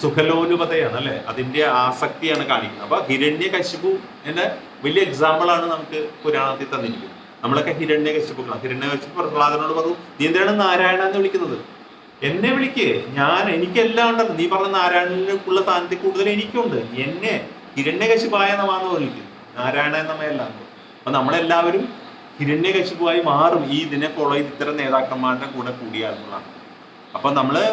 സുഖലോലുപതയാണ് അല്ലെ, അതിന്റെ ആസക്തിയാണ് കാണിക്കുന്നത്. അപ്പൊ ഹിരണ്യകശിപു എന്റെ വലിയ എക്സാമ്പിൾ ആണ് നമുക്ക് പുരാണത്തിൽ തന്നിരിക്കുന്നത്. നമ്മളൊക്കെ ഹിരണ്യകശിപുക്കളാണ്. ഹിരണ്യകശിപു പ്രഹ്ലാദനോട് പറഞ്ഞു, നീ എന്തിനാണ് നാരായണ എന്ന് വിളിക്കുന്നത്? എന്നെ വിളിക്കേ, എനിക്കെല്ലാം ഉണ്ടല്ലോ. നീ പറഞ്ഞ നാരായണനുള്ള സ്ഥാനത്തിൽ കൂടുതൽ എനിക്കുണ്ട്. എന്നെ ഹിരണ്യകശിപായ നമാന്ന് വിളിക്കും, നാരായണ എന്നമയല്ല. അപ്പൊ നമ്മളെല്ലാവരും ഹിരണ്യകശിപുവായി മാറും ഈ ഇതിനെ ഫോളോ ചെയ്ത് ഇത്തരം നേതാക്കന്മാരുടെ കൂടെ കൂടിയാണെന്നുള്ളതാണ്. അപ്പൊ നമ്മള്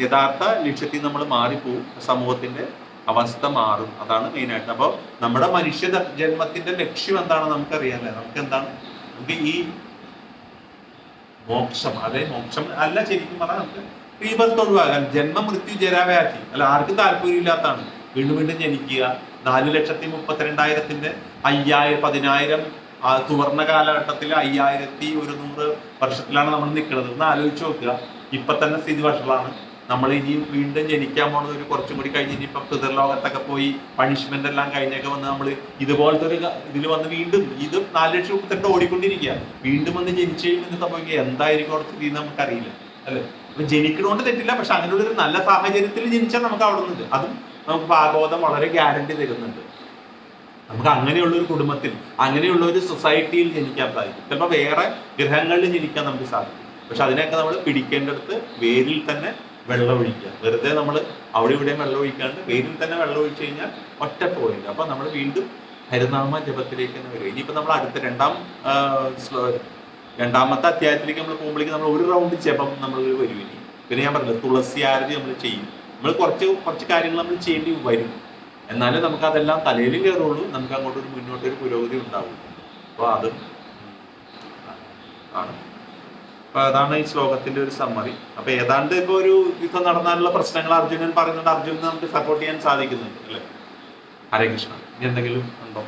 യഥാർത്ഥ ലക്ഷ്യത്തിൽ നമ്മൾ മാറിപ്പോവും, സമൂഹത്തിന്റെ അവസ്ഥ മാറും. അതാണ് മെയിനായിട്ട്. അപ്പോൾ നമ്മുടെ മനുഷ്യ ജന്മത്തിന്റെ ലക്ഷ്യം എന്താണെന്ന് നമുക്കറിയാമല്ലേ. നമുക്ക് എന്താണ്? നമുക്ക് ഈ മോക്ഷം, അതെ മോക്ഷം അല്ല, ശരിക്കും പറഞ്ഞാൽ നമുക്ക് റീബർത്ത് ഒഴിവാക്കാൻ, ജന്മ മൃത്യു ജരാവ്യാധി അല്ല, ആർക്കും താല്പര്യമില്ലാത്തതാണ്. വീണ്ടും വീണ്ടും ജനിക്കുക. 4,32,000 5000, ആ സുവർണ കാലഘട്ടത്തിൽ 5100 വർഷത്തിലാണ് നമ്മൾ നിൽക്കുന്നത്. ഒന്ന് ആലോചിച്ച് നോക്കുക. ഇപ്പൊ തന്നെ സ്ഥിതി വഷളാണ്. നമ്മൾ ഇനിയും വീണ്ടും ജനിക്കാൻ പോകുന്നത് ഒരു കുറച്ചും കൂടി കഴിഞ്ഞ് ഇനിയിപ്പം പിതൃലോകത്തൊക്കെ പോയി പണിഷ്മെന്റ് എല്ലാം കഴിഞ്ഞൊക്കെ വന്ന് നമ്മൾ ഇതുപോലത്തെ ഒരു ഇതിൽ വന്ന് വീണ്ടും ഇത് 4,38,000 ഓടിക്കൊണ്ടിരിക്കുക. വീണ്ടും വന്ന് ജനിച്ചു കഴിയുമ്പോൾ സംഭവിക്കുക എന്തായിരിക്കും അവിടെ സ്ഥിതി നമുക്കറിയില്ല അല്ലെ. അപ്പൊ ജനിക്കണോണ്ട് തെറ്റില്ല, പക്ഷെ അങ്ങനെയുള്ള ഒരു നല്ല സാഹചര്യത്തിൽ ജനിച്ചാൽ നമുക്ക് അവിടെ നിന്നുണ്ട്. അതും നമുക്ക് ഭാഗവതം വളരെ ഗ്യാരണ്ടി തരുന്നുണ്ട്. നമുക്ക് അങ്ങനെയുള്ള ഒരു കുടുംബത്തിൽ, അങ്ങനെയുള്ള ഒരു സൊസൈറ്റിയിൽ ജനിക്കാൻ സാധിക്കും. ചിലപ്പോൾ വേറെ ഗ്രഹങ്ങളിൽ ജനിക്കാൻ നമുക്ക് സാധിക്കും. പക്ഷെ അതിനൊക്കെ നമ്മൾ പിടിക്കേണ്ടടുത്ത് വേരിൽ തന്നെ വെള്ളം ഒഴിക്കുക. വെറുതെ നമ്മൾ അവിടെ ഇവിടെയും വെള്ളം ഒഴിക്കാണ്ട് വേരിൽ തന്നെ വെള്ളം ഒഴിച്ചു കഴിഞ്ഞാൽ ഒറ്റ പോയിന്റ്. അപ്പൊ നമ്മൾ വീണ്ടും ഹരിനാമ ജപത്തിലേക്ക് തന്നെ വരും. ഇനിയിപ്പോ നമ്മൾ അടുത്ത രണ്ടാമത്തെ അധ്യായത്തിലേക്ക് നമ്മൾ പോകുമ്പോഴേക്കും നമ്മൾ ഒരു റൗണ്ട് ജപം നമ്മൾ വരും. ഇനി പിന്നെ ഞാൻ പറഞ്ഞില്ല, തുളസി ആരതി നമ്മൾ ചെയ്യും. നമ്മൾ കുറച്ച് കാര്യങ്ങൾ നമ്മൾ ചെയ്യേണ്ടി വരും. എന്നാലും നമുക്ക് അതെല്ലാം തലയിൽ കയറുള്ളൂ. നമുക്ക് അങ്ങോട്ടൊരു മുന്നോട്ടൊരു പുരോഗതി ഉണ്ടാവും. അപ്പോൾ അത് ആണ്. അപ്പൊ അതാണ് ഈ ശ്ലോകത്തിന്റെ ഒരു സമ്മറി. അപ്പൊ ഏതാണ്ട് ഇപ്പൊ ഒരു യുദ്ധം നടന്നാലുള്ള പ്രശ്നങ്ങൾ അർജുനൻ പറയുന്നുണ്ട്. അർജുനൻ നമുക്ക് സപ്പോർട്ട് ചെയ്യാൻ സാധിക്കുന്നുണ്ട് അല്ലെ. ഹരേ കൃഷ്ണ. ഇനി എന്തെങ്കിലും ഉണ്ടോ?